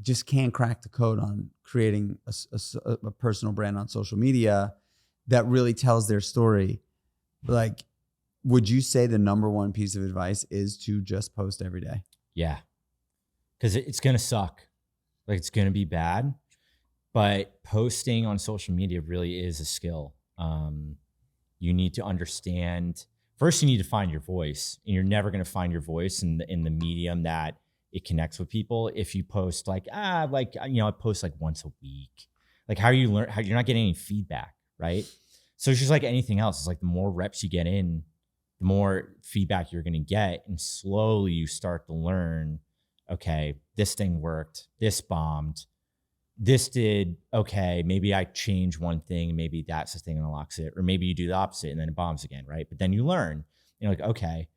Speaker 2: just can't crack the code on creating a personal brand on social media that really tells their story, like would you say the number one piece of advice is to just post every day?
Speaker 3: Yeah. Because it's going to suck. Like, it's going to be bad. But posting on social media really is a skill. You need to understand. First, you need to find your voice. And you're never going to find your voice in the medium that it connects with people. If you post I post like once a week. Like, how you're not getting any feedback, right? So it's just like anything else. It's like the more reps you get in, the more feedback you're going to get. And slowly you start to learn, okay, this thing worked, this bombed, this did, okay, maybe I change one thing, maybe that's the thing that unlocks it, or maybe you do the opposite and then it bombs again, right? But then you learn, you're like, okay,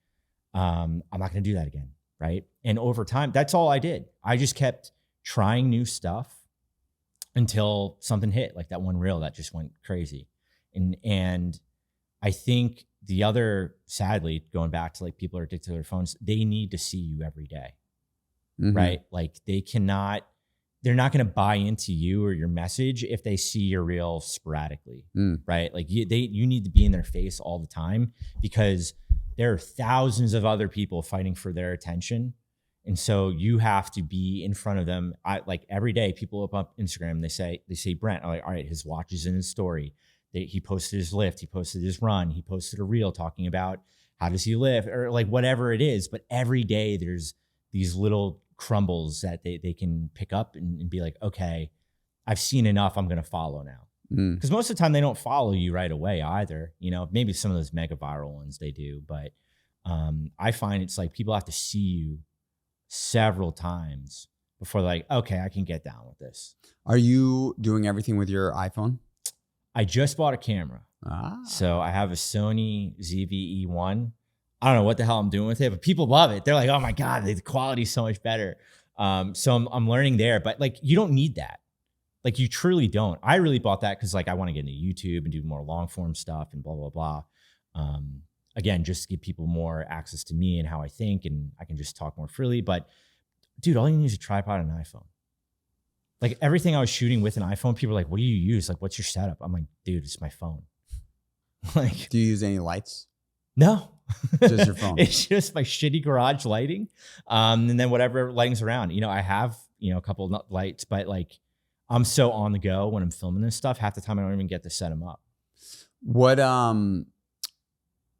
Speaker 3: I'm not going to do that again, right? And over time, that's all I did. I just kept trying new stuff until something hit, like that one reel that just went crazy. And I think the other, sadly, going back to like people are addicted to their phones, they need to see you every day, right? Like they're not going to buy into you or your message if they see your reel sporadically, right? Like you need to be in their face all the time because there are thousands of other people fighting for their attention. And so you have to be in front of them. Like every day people open up Instagram, they say Brent, I'm like, all right, his watch is in his story. He posted his lift, he posted his run, he posted a reel talking about how does he lift or like whatever it is. But every day there's these little crumbles that they can pick up and be like, okay, I've seen enough, I'm going to follow now. Because most of the time they don't follow you right away either. You know, maybe some of those mega viral ones they do. But I find it's like people have to see you several times before they're like, okay, I can get down with this.
Speaker 2: Are you doing everything with your iPhone?
Speaker 3: I just bought a camera. So I have a Sony ZV-E1. I don't know what the hell I'm doing with it, but people love it. They're like, oh my God, the quality's so much better. So I'm learning there, but like, you don't need that. Like you truly don't. I really bought that because like, I want to get into YouTube and do more long form stuff and blah, blah, blah. Again, just to give people more access to me and how I think, and I can just talk more freely. But dude, all you need is a tripod and an iPhone. Like everything I was shooting with an iPhone, people are like, what do you use? Like, what's your setup? I'm like, dude, it's my phone. Like,
Speaker 2: do you use any lights?
Speaker 3: No.
Speaker 2: Just your phone.
Speaker 3: It's just my shitty garage lighting. And then whatever lighting's around. You know, I have, a couple of lights, but like I'm so on the go when I'm filming this stuff. Half the time I don't even get to set them up.
Speaker 2: What,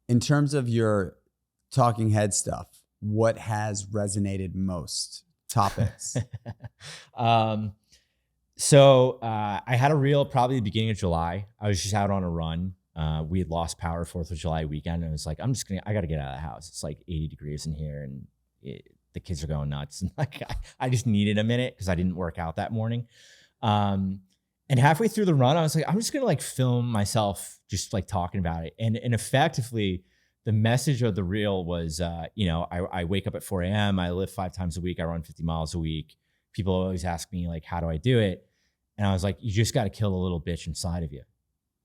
Speaker 2: in terms of your talking head stuff, what has resonated most? Topics.
Speaker 3: So I had a reel probably the beginning of July. I was just out on a run. We had lost power 4th of July weekend. And I was like, I got to get out of the house. It's like 80 degrees in here and the kids are going nuts. And like, I just needed a minute because I didn't work out that morning. And halfway through the run, I was like, I'm just going to like film myself just like talking about it. And effectively the message of the reel was, I wake up at 4 a.m. I lift 5 times a week. I run 50 miles a week. People always ask me like, how do I do it? And I was like, you just got to kill the little bitch inside of you.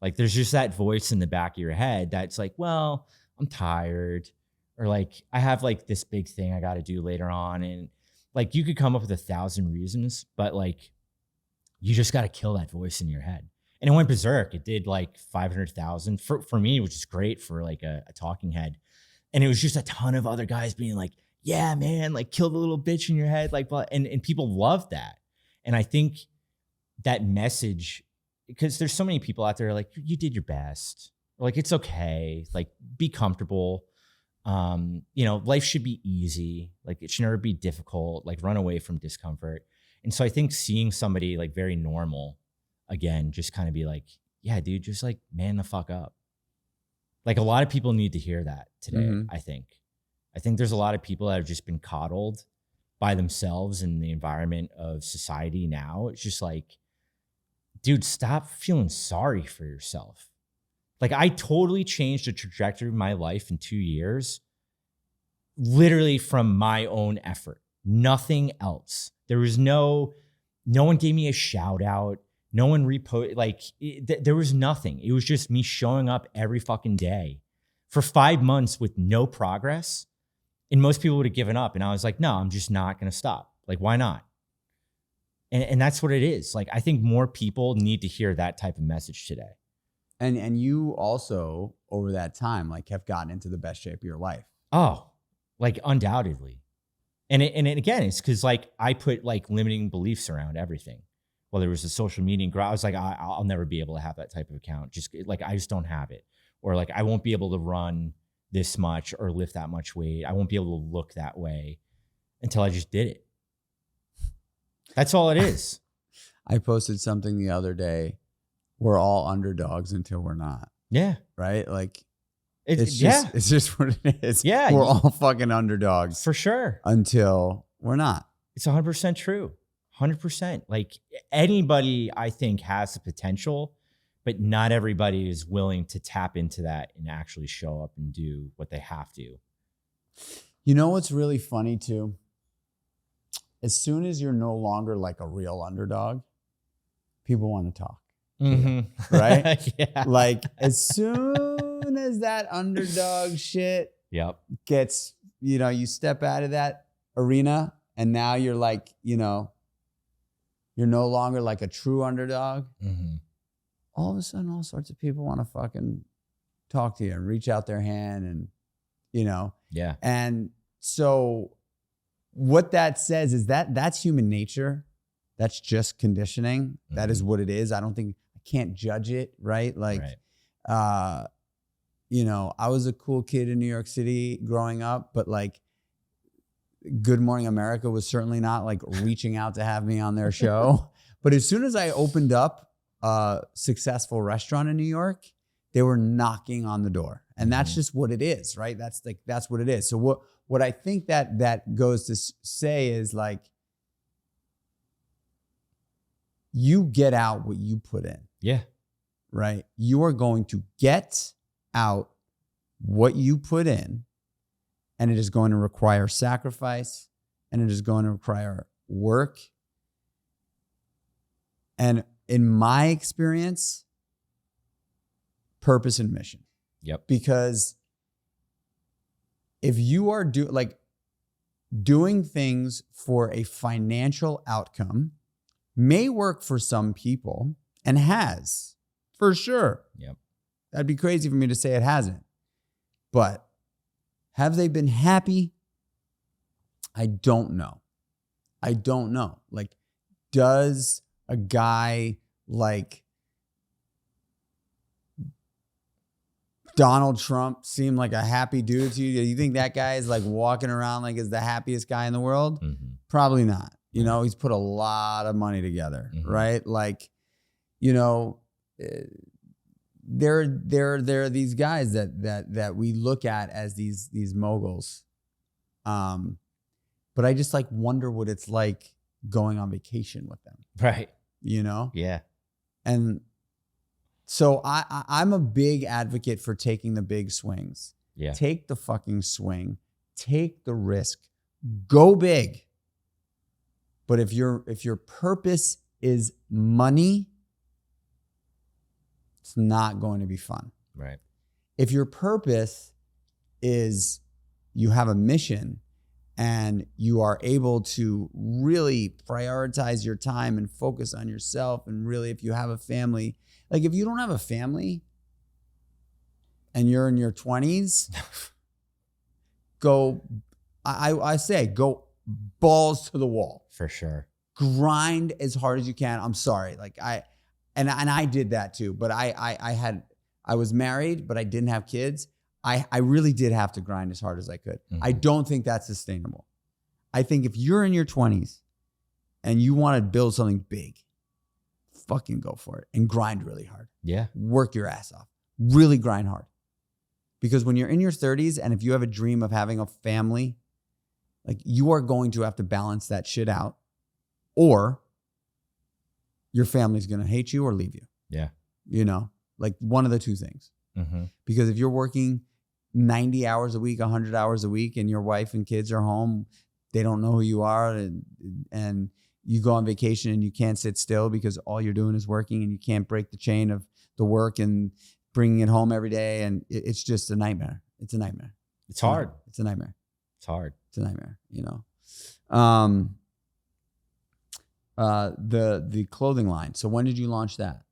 Speaker 3: Like there's just that voice in the back of your head that's like, well, I'm tired. Or like, I have like this big thing I got to do later on. And like, you could come up with 1,000 reasons, but like, you just got to kill that voice in your head. And it went berserk. It did like 500,000 for me, which is great for like a talking head. And it was just a ton of other guys being like, yeah, man, like kill the little bitch in your head. Like, and people love that. And I think that message, because there's so many people out there like, you did your best. Or like, it's okay. Like, be comfortable. Life should be easy. Like, it should never be difficult. Like, run away from discomfort. And so I think seeing somebody like very normal, again, just kind of be like, yeah, dude, just like man the fuck up. Like a lot of people need to hear that today, I think. I think there's a lot of people that have just been coddled by themselves in the environment of society now. It's just like, dude, stop feeling sorry for yourself. Like I totally changed the trajectory of my life in 2 years, literally from my own effort, nothing else. There was no one gave me a shout out. No one there was nothing. It was just me showing up every fucking day for 5 months with no progress. And most people would have given up. And I was like, no, I'm just not going to stop. Like, why not? And that's what it is. Like, I think more people need to hear that type of message today.
Speaker 2: And you also, over that time, like have gotten into the best shape of your life.
Speaker 3: Oh, like undoubtedly. And again, it's because like I put like limiting beliefs around everything. Whether it was the social media, I was like, I'll never be able to have that type of account. Just like, I just don't have it. Or like, I won't be able to run this much or lift that much weight. I won't be able to look that way until I just did it. That's all it is.
Speaker 2: I posted something the other day. We're all underdogs until we're not.
Speaker 3: Yeah.
Speaker 2: Right? Like,
Speaker 3: It's
Speaker 2: just what it is.
Speaker 3: Yeah.
Speaker 2: We're all fucking underdogs.
Speaker 3: For sure.
Speaker 2: Until we're not.
Speaker 3: It's 100% true. 100%. Like anybody, I think, has the potential, but not everybody is willing to tap into that and actually show up and do what they have to.
Speaker 2: You know what's really funny too? As soon as you're no longer like a real underdog, people want to talk.
Speaker 3: Mm-hmm.
Speaker 2: Right?
Speaker 3: Yeah.
Speaker 2: Like as soon as that underdog shit
Speaker 3: Yep.
Speaker 2: gets, you step out of that arena and now you're like, you're no longer like a true underdog.
Speaker 3: Mm-hmm.
Speaker 2: All of a sudden, all sorts of people want to fucking talk to you and reach out their hand and,
Speaker 3: Yeah.
Speaker 2: And so what that says is that's human nature. That's just conditioning. Mm-hmm. That is what it is. I can't judge it, right? Like, right. I was a cool kid in New York City growing up, but like Good Morning America was certainly not like reaching out to have me on their show. But as soon as I opened up a successful restaurant in New York, they were knocking on the door. And that's just what it is, right? That's what it is. So what I think that goes to say is like, you get out what you put in.
Speaker 3: Yeah.
Speaker 2: Right? You are going to get out what you put in, and it is going to require sacrifice, and it is going to require work. And in my experience, purpose and mission.
Speaker 3: Yep.
Speaker 2: Because if you are doing things for a financial outcome may work for some people and has, for sure.
Speaker 3: Yep.
Speaker 2: That'd be crazy for me to say it hasn't. But have they been happy? I don't know. Like, does a guy like Donald Trump seem like a happy dude to you? Do you think that guy is like walking around like is the happiest guy in the world? Mm-hmm. Probably not. He's put a lot of money together, right? Like, there are these guys that we look at as these moguls. But I just like wonder what it's like going on vacation with them.
Speaker 3: Right.
Speaker 2: Yeah. And so I'm a big advocate for taking the big swings.
Speaker 3: Yeah.
Speaker 2: Take the fucking swing. Take the risk. Go big. But if your purpose is money, it's not going to be fun.
Speaker 3: Right.
Speaker 2: If your purpose is you have a mission and you are able to really prioritize your time and focus on yourself, and really if you have a family, like if you don't have a family and you're in your 20s, I say go balls to the wall.
Speaker 3: For sure.
Speaker 2: Grind as hard as you can. I'm sorry. Like I did that too, but I was married, but I didn't have kids. I really did have to grind as hard as I could. Mm-hmm. I don't think that's sustainable. I think if you're in your 20s and you want to build something big, fucking go for it and grind really hard.
Speaker 3: Yeah.
Speaker 2: Work your ass off. Really grind hard. Because when you're in your 30s and if you have a dream of having a family, like you are going to have to balance that shit out, or your family's going to hate you or leave you.
Speaker 3: Yeah.
Speaker 2: Like one of the two things.
Speaker 3: Mm-hmm.
Speaker 2: Because if you're working 90 hours a week, 100 hours a week, and your wife and kids are home, they don't know who you are, and you go on vacation and you can't sit still because all you're doing is working, and you can't break the chain of the work and bringing it home every day. And it's just a nightmare. It's a nightmare.
Speaker 3: It's hard.
Speaker 2: It's a nightmare.
Speaker 3: It's hard.
Speaker 2: It's a nightmare, the clothing line. So when did you launch that?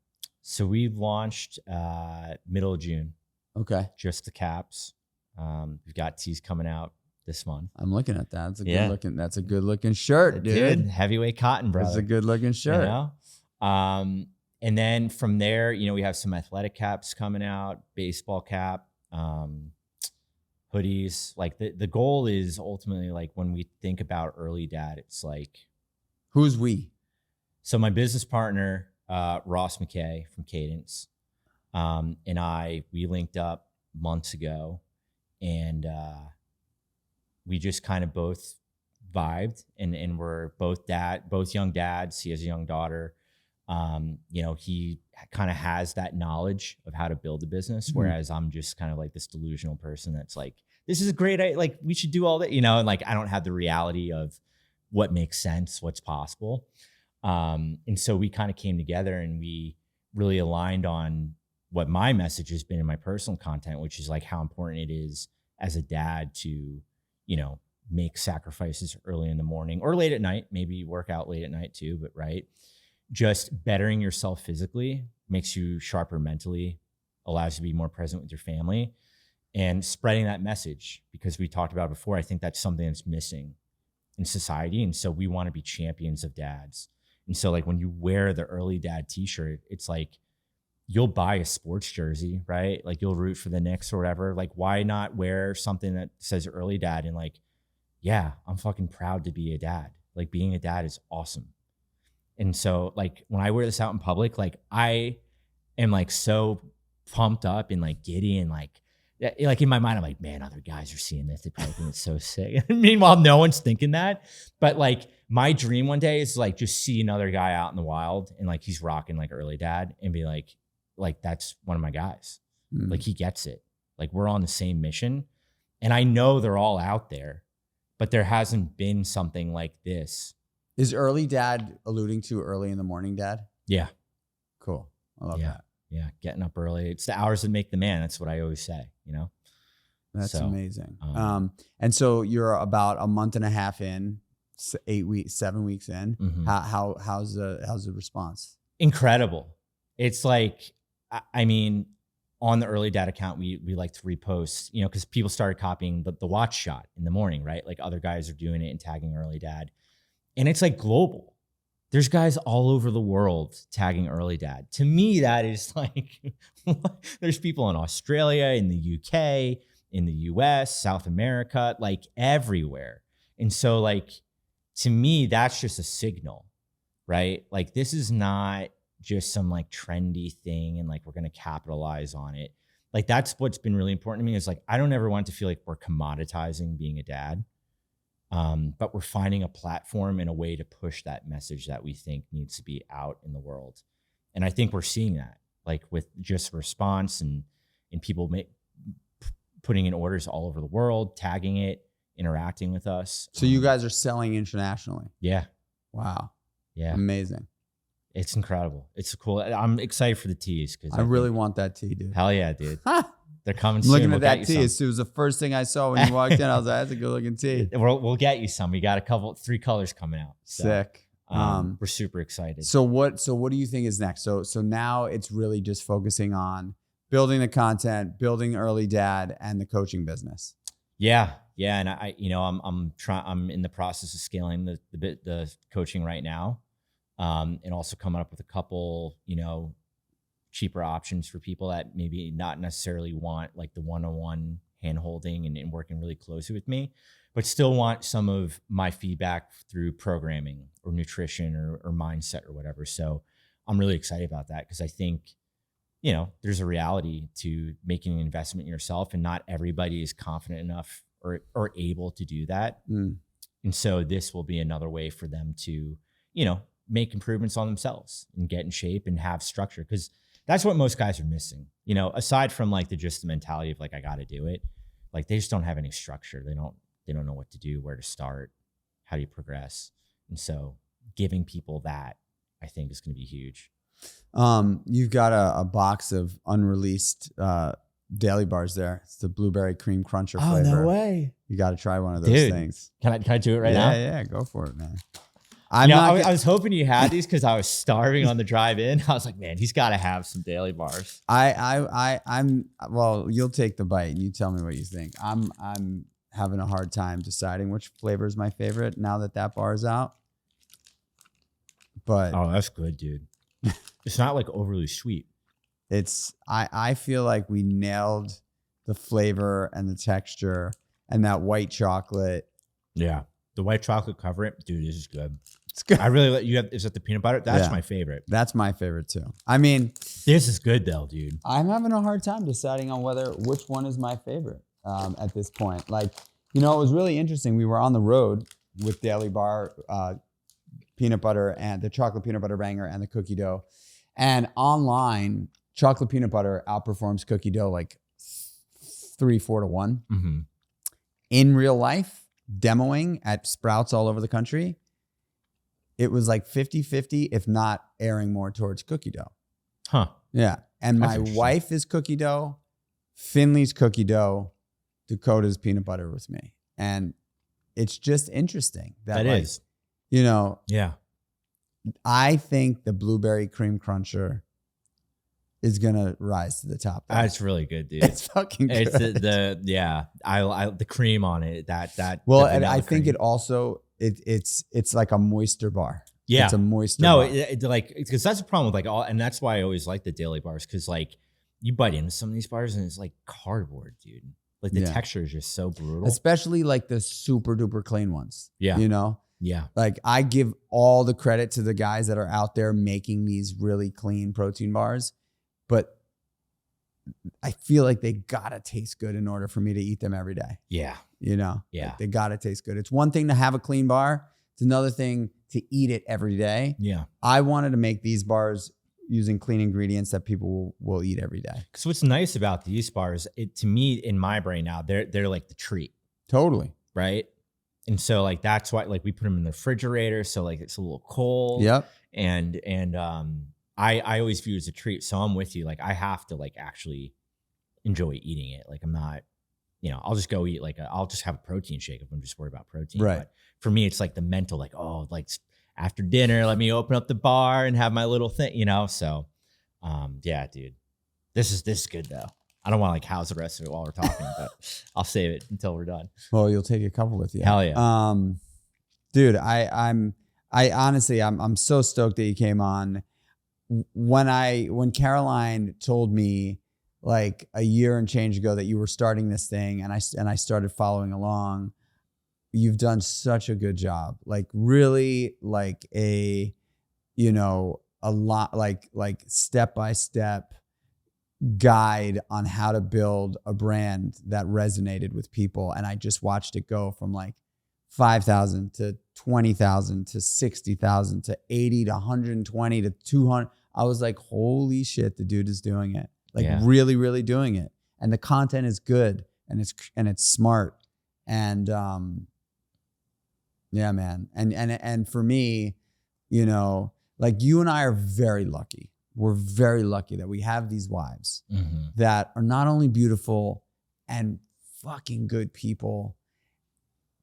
Speaker 3: So we've launched middle of June,
Speaker 2: Okay.
Speaker 3: just the caps. We've got tees coming out this month.
Speaker 2: I'm looking at that. That's a
Speaker 3: Yeah.
Speaker 2: good looking shirt, dude.
Speaker 3: Heavyweight cotton, brother.
Speaker 2: That's a good looking shirt.
Speaker 3: You know? And then from there, you know, we have some athletic caps coming out, baseball cap, hoodies. Like the goal is ultimately, like, when we think about early dad, it's like,
Speaker 2: Who's we?
Speaker 3: so my business partner, Ross McKay from Cadence, and we linked up months ago, and we just kind of both vibed, and we're both young dads. He has a young daughter. You know, he kind of has that knowledge of how to build a business, whereas I'm just kind of like this delusional person that's like, this is a great, like, we should do all that, you know, and like, I don't have the reality of what makes sense, what's possible. And so we kind of came together and we really aligned on what my message has been in my personal content, which is like how important it is as a dad to, you know, make sacrifices early in the morning or late at night, maybe work out late at night too, but right. Just bettering yourself physically makes you sharper mentally, allows you to be more present with your family, and spreading that message, because we talked about it before. I think that's something that's missing in society. And so we want to be champions of dads. And so, like, when you wear the early dad t-shirt, it's like, you'll buy a sports jersey, right? Like, you'll root for the Knicks or whatever. Like, why not wear something that says early dad? And like, yeah, I'm fucking proud to be a dad. Like, being a dad is awesome. And so, like, when I wear this out in public, like, I am like so pumped up and like giddy, and like in my mind, I'm like, man, other guys are seeing this. They probably think it's so sick. Meanwhile, no one's thinking that. But like, my dream one day is like, just see another guy out in the wild and like, he's rocking like early dad, and be like, that's one of my guys. Like, he gets it. Like, we're on the same mission. And I know they're all out there, but there hasn't been something like this.
Speaker 2: Is early dad alluding to early in the morning dad?
Speaker 3: Yeah.
Speaker 2: Cool. I love that.
Speaker 3: Yeah. Getting up early. It's the hours that make the man. That's what I always say, you know?
Speaker 2: That's amazing. And so you're about a month and a half in, 7 weeks in.
Speaker 3: Mm-hmm.
Speaker 2: How's the response?
Speaker 3: Incredible. It's like, I mean, on the early dad account, we like to repost, you know, because people started copying the watch shot in the morning, right? Like, other guys are doing it and tagging early dad. And it's like global. There's guys all over the world tagging early dad. To me, that is like, there's people in Australia, in the UK, in the US, South America, like everywhere. And so, like, to me, that's just a signal, right? Like, this is not just some like trendy thing and like, we're going to capitalize on it. Like, that's what's been really important to me, is like, I don't ever want to feel like we're commoditizing being a dad. But we're finding a platform and a way to push that message that we think needs to be out in the world. And I think we're seeing that, like, with just response and people putting in orders all over the world, tagging it, interacting with us.
Speaker 2: So you guys are selling internationally?
Speaker 3: Yeah.
Speaker 2: Wow.
Speaker 3: Yeah.
Speaker 2: Amazing.
Speaker 3: It's incredible. It's cool. I'm excited for the tees, because
Speaker 2: I really want that tee, dude.
Speaker 3: Hell yeah, dude. They're coming
Speaker 2: I'm
Speaker 3: soon.
Speaker 2: looking
Speaker 3: We'll
Speaker 2: at
Speaker 3: get
Speaker 2: that
Speaker 3: you
Speaker 2: tee.
Speaker 3: some.
Speaker 2: It was the first thing I saw when you walked in. I was like, that's a good looking tee.
Speaker 3: We'll get you some. We got 3 colors coming out. So,
Speaker 2: Sick.
Speaker 3: we're super excited.
Speaker 2: So what do you think is next? So now it's really just focusing on building the content, building early dad, and the coaching business.
Speaker 3: Yeah. And I'm in the process of scaling the coaching right now. And also coming up with a couple, you know, cheaper options for people that maybe not necessarily want like the one-on-one hand holding and working really closely with me, but still want some of my feedback through programming or nutrition or mindset or whatever. So I'm really excited about that, because I think, you know, there's a reality to making an investment in yourself, and not everybody is confident enough or able to do that. And so this will be another way for them to, you know, make improvements on themselves and get in shape and have structure, because that's what most guys are missing. You know, aside from like the mentality of like, I got to do it. Like, they just don't have any structure. They don't know what to do, where to start, how do you progress. And so giving people that, I think, is going to be huge.
Speaker 2: You've got a box of unreleased daily bars there. It's the blueberry cream cruncher flavor.
Speaker 3: No way.
Speaker 2: You got to try one of those things.
Speaker 3: Can I do it right now?
Speaker 2: Yeah, go for it, man. I'm not.
Speaker 3: I was hoping you had these because I was starving on the drive in. I was like, man, he's got to have some daily bars.
Speaker 2: I'm. Well, you'll take the bite and you tell me what you think. I'm having a hard time deciding which flavor is my favorite now that bar is out. But
Speaker 3: Oh, that's good, dude. It's not like overly sweet.
Speaker 2: it's. I feel like we nailed the flavor and the texture and that white chocolate.
Speaker 3: Yeah. The white chocolate cover it. Dude, this is good.
Speaker 2: It's good.
Speaker 3: I really like you have, is that the peanut butter? That's
Speaker 2: Yeah.
Speaker 3: my favorite.
Speaker 2: That's my favorite too. I mean,
Speaker 3: This is good though, dude.
Speaker 2: I'm having a hard time deciding on which one is my favorite at this point. Like, it was really interesting. We were on the road with Daily Bar, peanut butter and the chocolate peanut butter banger and the cookie dough. And online, chocolate peanut butter outperforms cookie dough like 3-4 to 1.
Speaker 3: Mm-hmm.
Speaker 2: In real life, demoing at Sprouts all over the country, it was like 50-50, if not airing more towards cookie dough.
Speaker 3: Huh.
Speaker 2: Yeah. And
Speaker 3: That's
Speaker 2: my
Speaker 3: interesting.
Speaker 2: wife is cookie dough, Finley's cookie dough, Dakota's peanut butter with me. And it's just interesting.
Speaker 3: That is.
Speaker 2: Yeah.
Speaker 3: Yeah.
Speaker 2: I think the blueberry cream cruncher is gonna rise to the top.
Speaker 3: That's really good, dude.
Speaker 2: It's fucking good.
Speaker 3: It's the cream on it. That
Speaker 2: well,
Speaker 3: the
Speaker 2: and I
Speaker 3: vanilla
Speaker 2: think
Speaker 3: cream.
Speaker 2: it also it's like a moisture bar.
Speaker 3: Yeah.
Speaker 2: It's a moisture
Speaker 3: No,
Speaker 2: bar.
Speaker 3: because that's the problem with like all, and that's why I always like the daily bars, because like you bite into some of these bars and it's like cardboard, dude. Like the
Speaker 2: Yeah.
Speaker 3: texture is just so brutal.
Speaker 2: Especially like the super duper clean ones.
Speaker 3: Yeah. Yeah.
Speaker 2: Like I give all the credit to the guys that are out there making these really clean protein bars, but I feel like they gotta taste good in order for me to eat them every day.
Speaker 3: Yeah.
Speaker 2: Yeah.
Speaker 3: Yeah.
Speaker 2: They gotta taste good. It's one thing to have a clean bar. It's another thing to eat it every day.
Speaker 3: Yeah.
Speaker 2: I wanted to make these bars using clean ingredients that people will eat every day.
Speaker 3: Because what's nice about these bars, to me, in my brain now, they're like the treat,
Speaker 2: Totally.
Speaker 3: right? And so like that's why like we put them in the refrigerator, so like it's a little cold.
Speaker 2: Yep.
Speaker 3: And I always view it as a treat. So I'm with you. Like I have to like actually enjoy eating it. Like I'm not, I'll just go eat I'll just have a protein shake if I'm just worried about protein.
Speaker 2: Right.
Speaker 3: But for me, it's like the mental, like, oh, like after dinner, let me open up the bar and have my little thing, So, yeah, dude, this is good though. I don't want to like house the rest of it while we're talking, but I'll save it until we're done.
Speaker 2: Well, you'll take a couple with you.
Speaker 3: Hell yeah.
Speaker 2: Dude, I honestly, I'm so stoked that you came on. When Caroline told me like a year and change ago that you were starting this thing and I started following along, you've done such a good job. Like really like a lot like step-by-step guide on how to build a brand that resonated with people. And I just watched it go from like 5,000 to 20,000 to 60,000 to 80 to 120 to 200. I was like, holy shit, the dude is doing it. Like really, really doing it. And the content is good and it's smart. And yeah, man. And for me, like you and I are very lucky. We're very lucky that we have these wives that are not only beautiful and fucking good people,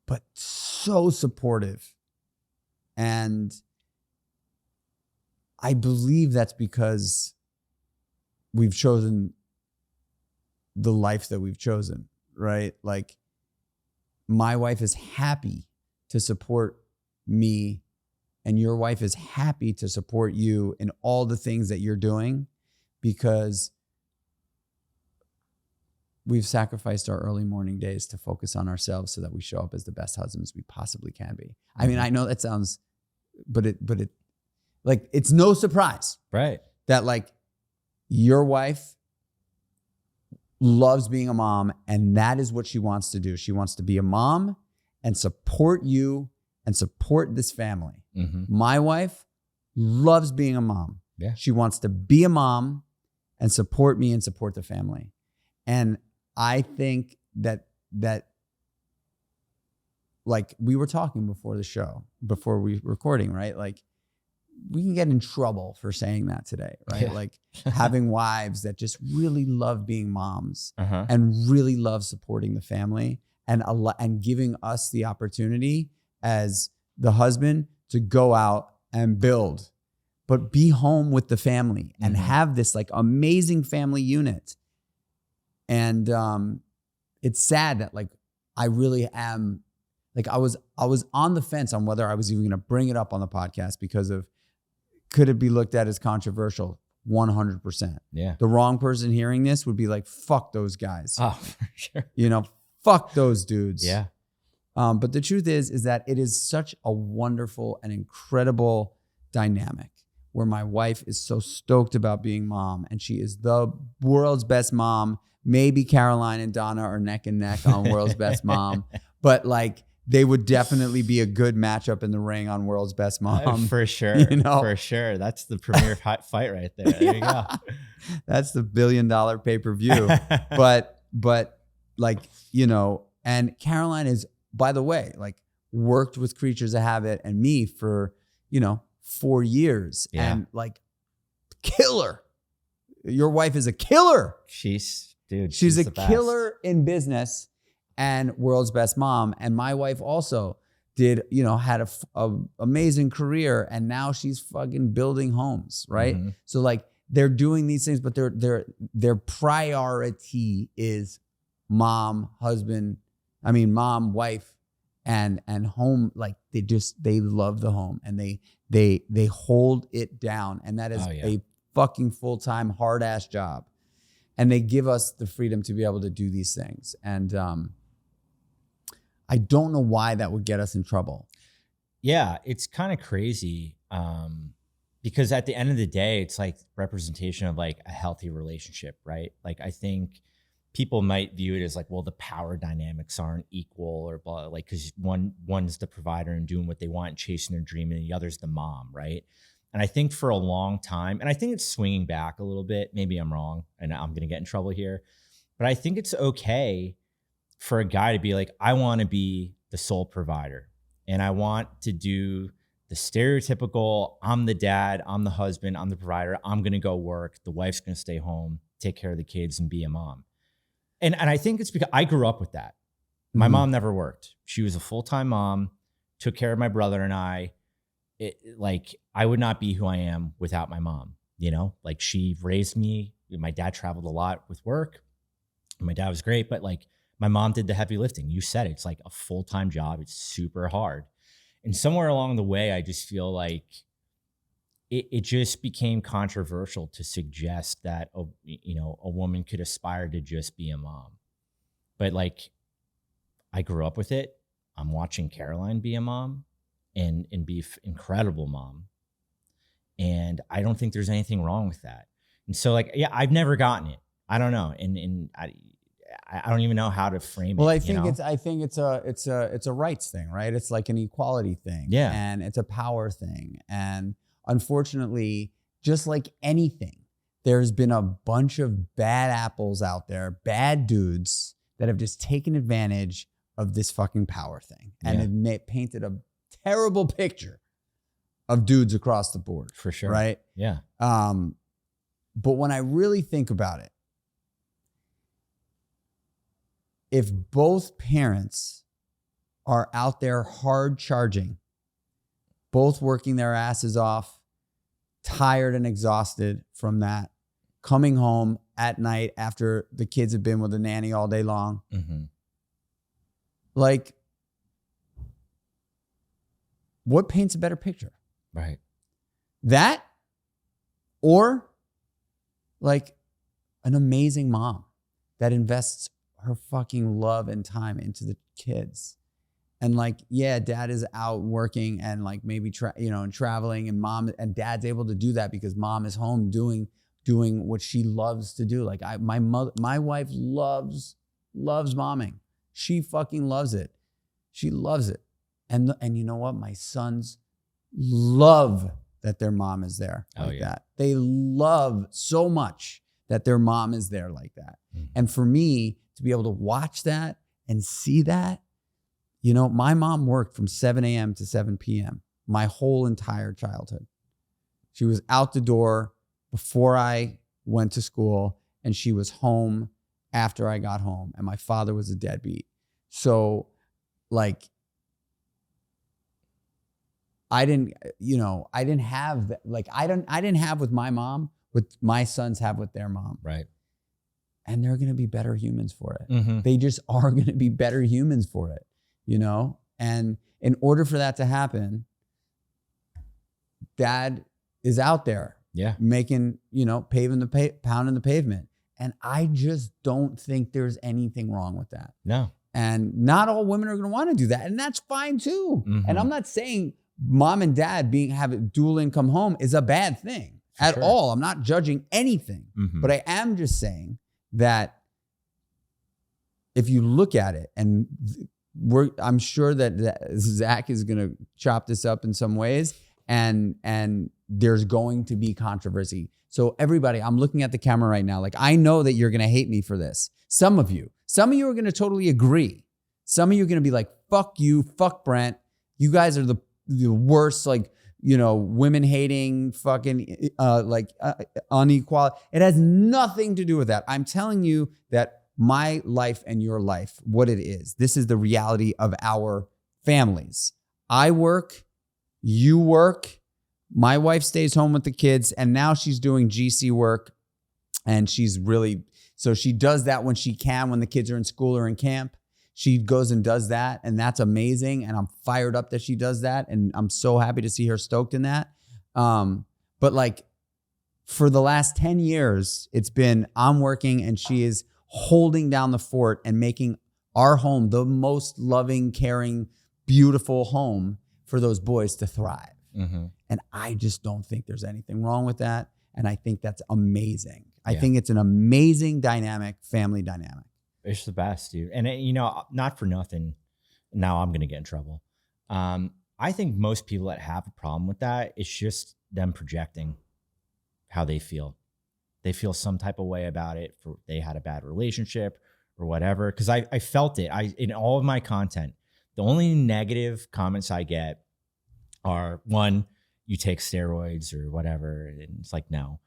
Speaker 2: but so supportive. And I believe that's because we've chosen the life that we've chosen, right? Like my wife is happy to support me and your wife is happy to support you in all the things that you're doing because we've sacrificed our early morning days to focus on ourselves so that we show up as the best husbands we possibly can be. I mean, I know that sounds, but it like, it's no surprise,
Speaker 3: right?
Speaker 2: That like your wife loves being a mom and that is what she wants to do. She wants to be a mom and support you and support this family. My wife loves being a mom.
Speaker 3: Yeah.
Speaker 2: She wants to be a mom and support me and support the family. And I think that like we were talking before the show, before we were recording, right? Like we can get in trouble for saying that today, right?
Speaker 3: Yeah.
Speaker 2: Like having wives that just really love being moms
Speaker 3: Uh-huh.
Speaker 2: and really love supporting the family and giving us the opportunity as the husband to go out and build, but be home with the family and have this like amazing family unit. And it's sad that like I really am like I was on the fence on whether I was even going to bring it up on the podcast because of could it be looked at as controversial? 100%.
Speaker 3: Yeah.
Speaker 2: The wrong person hearing this would be like, fuck those guys.
Speaker 3: Oh, for sure.
Speaker 2: You know, fuck those dudes.
Speaker 3: Yeah.
Speaker 2: But the truth is that it is such a wonderful and incredible dynamic where my wife is so stoked about being mom and she is the world's best mom. Maybe Caroline and Donna are neck and neck on world's best mom, but like they would definitely be a good matchup in the ring on world's best mom.
Speaker 3: For sure.
Speaker 2: You know?
Speaker 3: For sure. That's the premier fight right there. There you go.
Speaker 2: That's the $1 billion pay-per-view. but like, you know, and Caroline is, by the way, like worked with Creatures of Habit and me for, you know, 4 years and like killer. Your wife is a killer.
Speaker 3: She's
Speaker 2: a killer in business and world's best mom. And my wife also did, you know, had a amazing career and now she's fucking building homes, right?
Speaker 3: Mm-hmm.
Speaker 2: So like they're doing these things, but their priority is mom, wife, and home. Like they love the home and they hold it down. And that is a fucking full-time hard ass job. And they give us the freedom to be able to do these things. And I don't know why that would get us in trouble.
Speaker 3: Yeah, it's kind of crazy because at the end of the day, it's like representation of like a healthy relationship, right? Like I think people might view it as like, well, the power dynamics aren't equal or blah, like because one's the provider and doing what they want, chasing their dream, and the other's the mom, right? And I think for a long time, and I think it's swinging back a little bit. Maybe I'm wrong, and I'm going to get in trouble here, but I think it's okay for a guy to be like, I want to be the sole provider and I want to do the stereotypical, I'm the dad, I'm the husband, I'm the provider. I'm going to go work. The wife's going to stay home, take care of the kids and be a mom. And I think it's because I grew up with that. My mom never worked. She was a full-time mom, took care of my brother and I. Like I would not be who I am without my mom, you know, like she raised me. My dad traveled a lot with work. My dad was great, but like my mom did the heavy lifting. You said it's like a full-time job. It's super hard. And somewhere along the way, I just feel like it just became controversial to suggest that, you know, a woman could aspire to just be a mom. But like, I grew up with it. I'm watching Caroline be a mom and be an incredible mom. And I don't think there's anything wrong with that. And so like, yeah, I've never gotten it. I don't know. And I don't even know how to frame it.
Speaker 2: Well, I think it's a rights thing, right? It's like an equality thing.
Speaker 3: Yeah.
Speaker 2: And it's a power thing. And unfortunately, just like anything, there's been a bunch of bad apples out there, bad dudes that have just taken advantage of this fucking power thing. And it painted a terrible picture of dudes across the board.
Speaker 3: For sure.
Speaker 2: Right?
Speaker 3: Yeah.
Speaker 2: But when I really think about it, if both parents are out there hard charging, both working their asses off, tired and exhausted from that, coming home at night after the kids have been with a nanny all day long, like, what paints a better picture?
Speaker 3: Right.
Speaker 2: That or like an amazing mom that invests her fucking love and time into the kids. And like, yeah, dad is out working and like maybe traveling, and mom and dad's able to do that because mom is home doing what she loves to do. Like my wife loves momming. She fucking loves it. She loves it. And you know what? My sons love that their mom is there like that. They love so much that their mom is there like that. And for me to be able to watch that and see that, you know, my mom worked from 7 a.m. to 7 p.m. my whole entire childhood. She was out the door before I went to school, and she was home after I got home, and my father was a deadbeat. So like, I didn't have that. Like, I didn't have with my mom what my sons have with their mom.
Speaker 3: Right.
Speaker 2: And they're going to be better humans for it.
Speaker 3: Mm-hmm.
Speaker 2: They just are going to be better humans for it, you know? And in order for that to happen, dad is out there making, pounding the pavement. And I just don't think there's anything wrong with that.
Speaker 3: No.
Speaker 2: And not all women are going to want to do that. And that's fine too.
Speaker 3: Mm-hmm.
Speaker 2: And I'm not saying mom and dad have a dual income home is a bad thing at all. I'm not judging anything, but I am just saying that if you look at it, and I'm sure that Zach is going to chop this up in some ways, and there's going to be controversy. So everybody, I'm looking at the camera right now. Like, I know that you're going to hate me for this. Some of you are going to totally agree. Some of you are going to be like, fuck you, fuck Brent. You guys are the worst, women hating, fucking unequality. It has nothing to do with that. I'm telling you that my life and your life, what it is. This is the reality of our families. I work, you work, my wife stays home with the kids, and now she's doing GC work, and so she does that when she can, when the kids are in school or in camp. She goes and does that, and that's amazing, and I'm fired up that she does that, and I'm so happy to see her stoked in that. But like, for the last 10 years, it's been I'm working, and she is holding down the fort and making our home the most loving, caring, beautiful home for those boys to thrive. Mm-hmm. And I just don't think there's anything wrong with that. And I think that's amazing. I think it's an amazing dynamic, family dynamic.
Speaker 3: It's the best, dude. And not for nothing, now I'm going to get in trouble. I think most people that have a problem with that, it's just them projecting how they feel. They feel some type of way about it, for they had a bad relationship or whatever. Because I felt it. In all of my content, the only negative comments I get are, one, you take steroids or whatever, and it's like, no.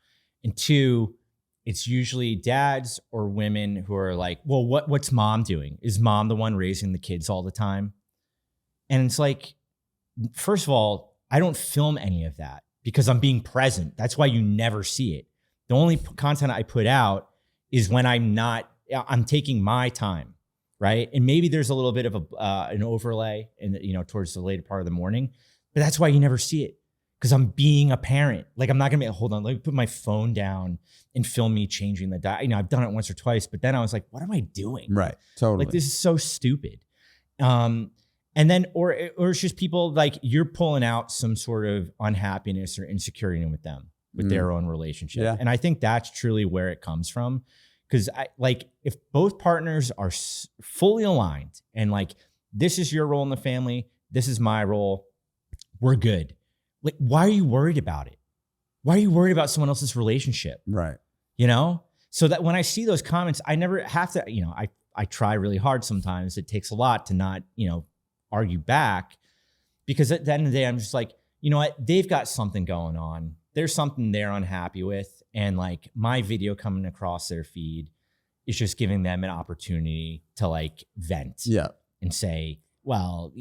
Speaker 3: And two, it's usually dads or women who are like, well, what's mom doing? Is mom the one raising the kids all the time? And it's like, first of all, I don't film any of that because I'm being present. That's why you never see it. The only content I put out is when I'm taking my time, right? And maybe there's a little bit of an overlay towards the later part of the morning, but that's why you never see it. Because I'm being a parent. Like, I'm not gonna hold on, let me put my phone down and film me changing the diet. I've done it once or twice, but then I was like, what am I doing?
Speaker 2: Right, totally.
Speaker 3: Like, this is so stupid. And then, or it's just people like, you're pulling out some sort of unhappiness or insecurity with them, with their own relationship. Yeah. And I think that's truly where it comes from. Because if both partners are fully aligned and like, this is your role in the family, this is my role, we're good. Like, why are you worried about it? Why are you worried about someone else's relationship?
Speaker 2: Right.
Speaker 3: So that when I see those comments, I never have to, I try really hard sometimes. It takes a lot to not, argue back, because at the end of the day, I'm just like, you know what? They've got something going on. There's something they're unhappy with. And like, my video coming across their feed is just giving them an opportunity to like vent and say, well,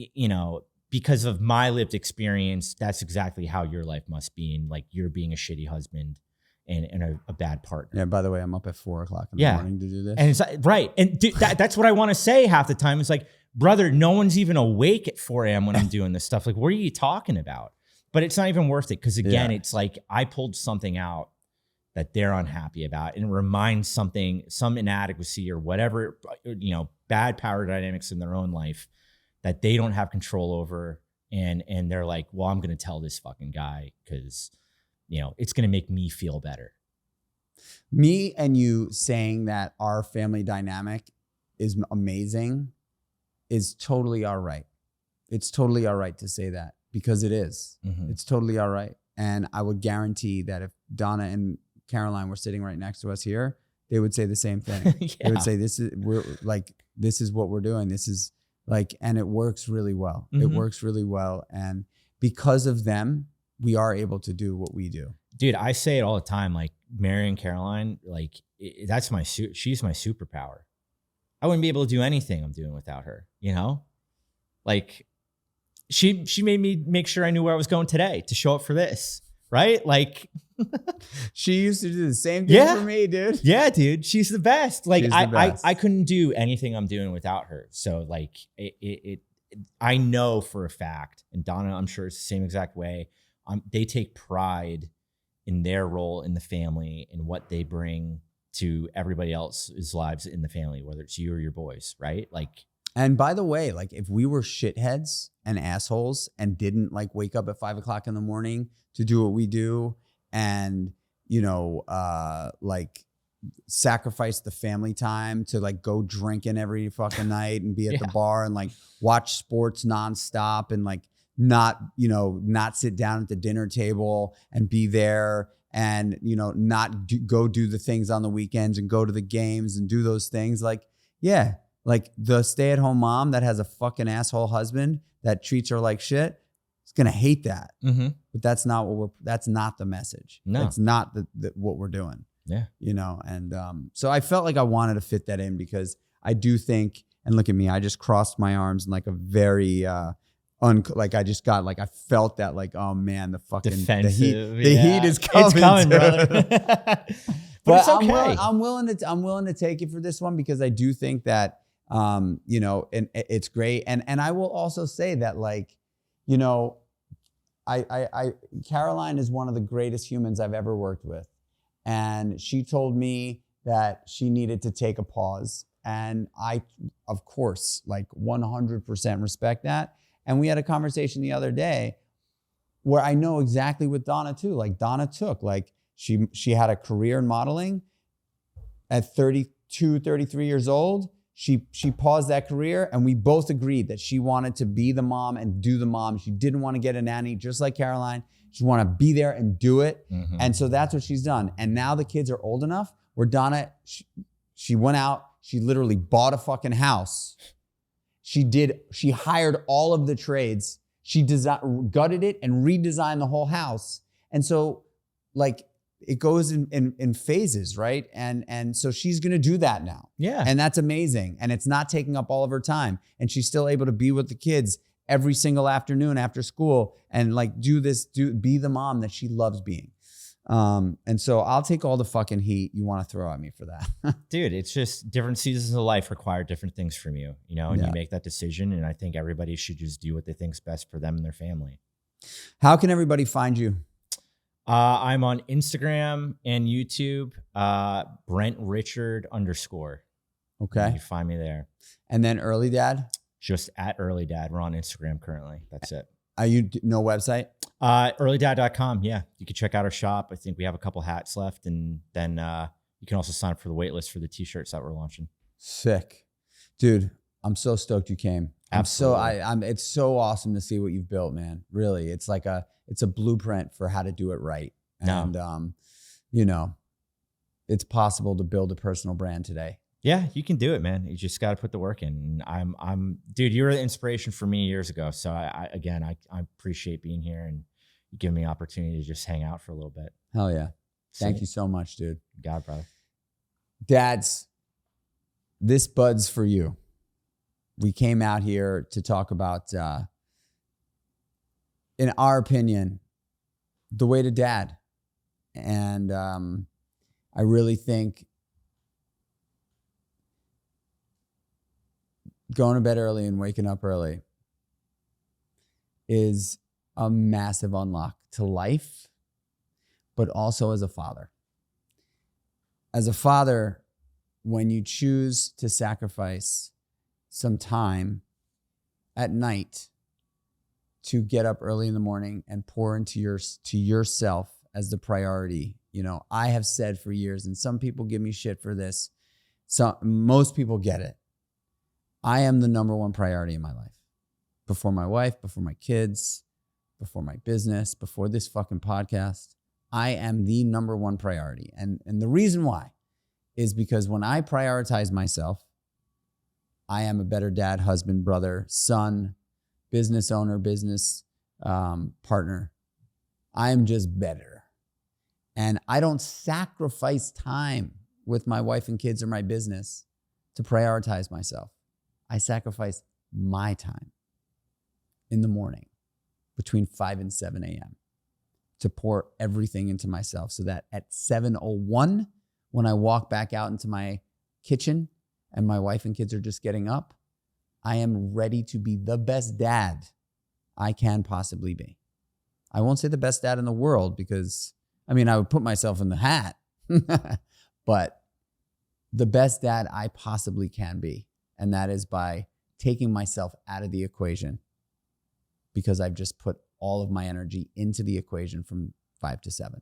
Speaker 3: because of my lived experience, that's exactly how your life must be. And like, you're being a shitty husband and a bad partner.
Speaker 2: Yeah, by the way, I'm up at 4:00 in the morning to do this.
Speaker 3: And it's right. And that's what I want to say half the time. It's like, brother, no one's even awake at 4 a.m. when I'm doing this stuff. Like, what are you talking about? But it's not even worth it. Because again, it's like, I pulled something out that they're unhappy about, and it reminds some inadequacy or whatever, bad power dynamics in their own life that they don't have control over. And they're like, well, I'm going to tell this fucking guy because, it's going to make me feel better.
Speaker 2: Me and you saying that our family dynamic is amazing is totally all right. It's totally all right to say that, because it is. Mm-hmm. It's totally all right. And I would guarantee that if Donna and Caroline were sitting right next to us here, they would say the same thing. They would say, this is what we're doing. This is like, and it works really well. Mm-hmm. It works really well. And because of them, we are able to do what we do.
Speaker 3: Dude, I say it all the time. Like, Mary and Caroline, like, she's my superpower. I wouldn't be able to do anything I'm doing without her, Like, she made me make sure I knew where I was going today to show up for this. Right? Like
Speaker 2: she used to do the same thing
Speaker 3: Yeah.
Speaker 2: for me, dude.
Speaker 3: Yeah, dude, she's the best. Like
Speaker 2: She's the best.
Speaker 3: I couldn't do anything I'm doing without her. So like I know for a fact, and Donna, I'm sure it's the same exact way. They take pride in their role in the family and what they bring to everybody else's lives in the family, whether it's you or your boys, right? Like,
Speaker 2: And by the way, like if we were shitheads and assholes and didn't like wake up at 5 o'clock in the morning to do what we do and, you know, like sacrifice the family time to like go drinking every fucking night and be at the bar and like watch sports nonstop and like not sit down at the dinner table and be there and, you know, not go do the things on the weekends and go to the games and do those things. Like, yeah. Like the stay-at-home mom that has a fucking asshole husband that treats her like shit is gonna hate that.
Speaker 3: mm-hmm.
Speaker 2: But that's not the message.
Speaker 3: No.
Speaker 2: That's not what we're doing.
Speaker 3: Yeah.
Speaker 2: You know, and so I felt like I wanted to fit that in because I do think, and look at me, I just crossed my arms in like a very like I just got like I felt that like, oh man, the fucking
Speaker 3: defensive.
Speaker 2: the heat is coming.
Speaker 3: It's coming,
Speaker 2: dude.
Speaker 3: brother.
Speaker 2: But
Speaker 3: it's okay.
Speaker 2: I'm willing to take it for this one because I do think that you know, and it's great. And I will also say that like, you know, I Caroline is one of the greatest humans I've ever worked with. And she told me that she needed to take a pause. And I, of course, like 100% respect that. And we had a conversation the other day where I know exactly what Donna too. Like Donna took, like she had a career in modeling at 32, 33 years old. She paused that career and we both agreed that she wanted to be the mom and do the mom. She didn't want to get a nanny, just like Caroline. She wanted to be there and do it.
Speaker 3: Mm-hmm.
Speaker 2: And so that's what she's done. And now the kids are old enough where Donna, she went out, she literally bought a fucking house. She hired all of the trades. She gutted it and redesigned the whole house. And so like it goes in phases, right? And so she's gonna do that now.
Speaker 3: Yeah.
Speaker 2: And that's amazing. And it's not taking up all of her time. And she's still able to be with the kids every single afternoon after school and like be the mom that she loves being. And so I'll take all the fucking heat you want to throw at me for that.
Speaker 3: Dude, it's just different seasons of life require different things from you, you know, and you make that decision. And I think everybody should just do what they think's best for them and their family.
Speaker 2: How can everybody find you?
Speaker 3: I'm on Instagram and YouTube, Brent Richard _.
Speaker 2: Okay.
Speaker 3: You can find me there.
Speaker 2: And then Early Dad?
Speaker 3: Just at Early Dad. We're on Instagram currently. That's it.
Speaker 2: Are you no website?
Speaker 3: Earlydad.com. Yeah. You can check out our shop. I think we have a couple hats left. And then you can also sign up for the wait list for the t-shirts that we're launching.
Speaker 2: Sick. Dude, I'm so stoked you came.
Speaker 3: Absolutely.
Speaker 2: It's so awesome to see what you've built, man. Really. It's like it's a blueprint for how to do it right. And you know, it's possible to build a personal brand today.
Speaker 3: Yeah, you can do it, man. You just got to put the work in. Dude, you were the inspiration for me years ago. So I appreciate being here and you give me an opportunity to just hang out for a little bit.
Speaker 2: Hell yeah. Thank you so much, dude.
Speaker 3: God, brother.
Speaker 2: Dads, this bud's for you. We came out here to talk about, in our opinion, the way to dad. And I really think going to bed early and waking up early is a massive unlock to life, but also as a father. As a father, when you choose to sacrifice some time at night to get up early in the morning and pour into yourself as the priority. You know, I have said for years, and some people give me shit for this. Most people get it. I am the number one priority in my life. Before my wife, before my kids, before my business, before this fucking podcast. I am the number one priority. And the reason why is because when I prioritize myself, I am a better dad, husband, brother, son, business owner, business partner. I am just better. And I don't sacrifice time with my wife and kids or my business to prioritize myself. I sacrifice my time. in the morning between 5 and 7 a.m. to pour everything into myself so that at 7:01, when I walk back out into my kitchen and my wife and kids are just getting up, I am ready to be the best dad I can possibly be. I won't say the best dad in the world because, I would put myself in the hat, but the best dad I possibly can be. And that is by taking myself out of the equation because I've just put all of my energy into the equation from 5 to 7.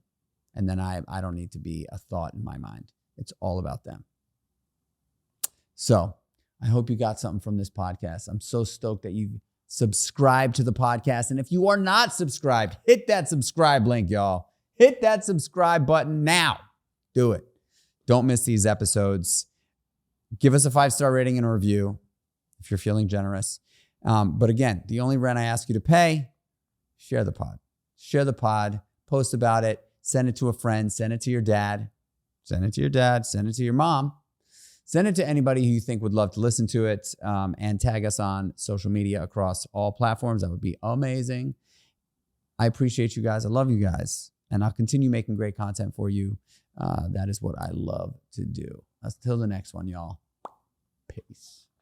Speaker 2: And then I don't need to be a thought in my mind. It's all about them. So I hope you got something from this podcast. I'm so stoked that you subscribe to the podcast. And if you are not subscribed, hit that subscribe link, y'all. Hit that subscribe button now. Do it. Don't miss these episodes. Give us a 5-star rating and a review if you're feeling generous. But again, the only rent I ask you to pay, share the pod. Share the pod. Post about it. Send it to a friend. Send it to your dad. Send it to your dad. Send it to your mom. Send it to anybody who you think would love to listen to it, and tag us on social media across all platforms. That would be amazing. I appreciate you guys. I love you guys. And I'll continue making great content for you. That is what I love to do. Until the next one, y'all. Peace.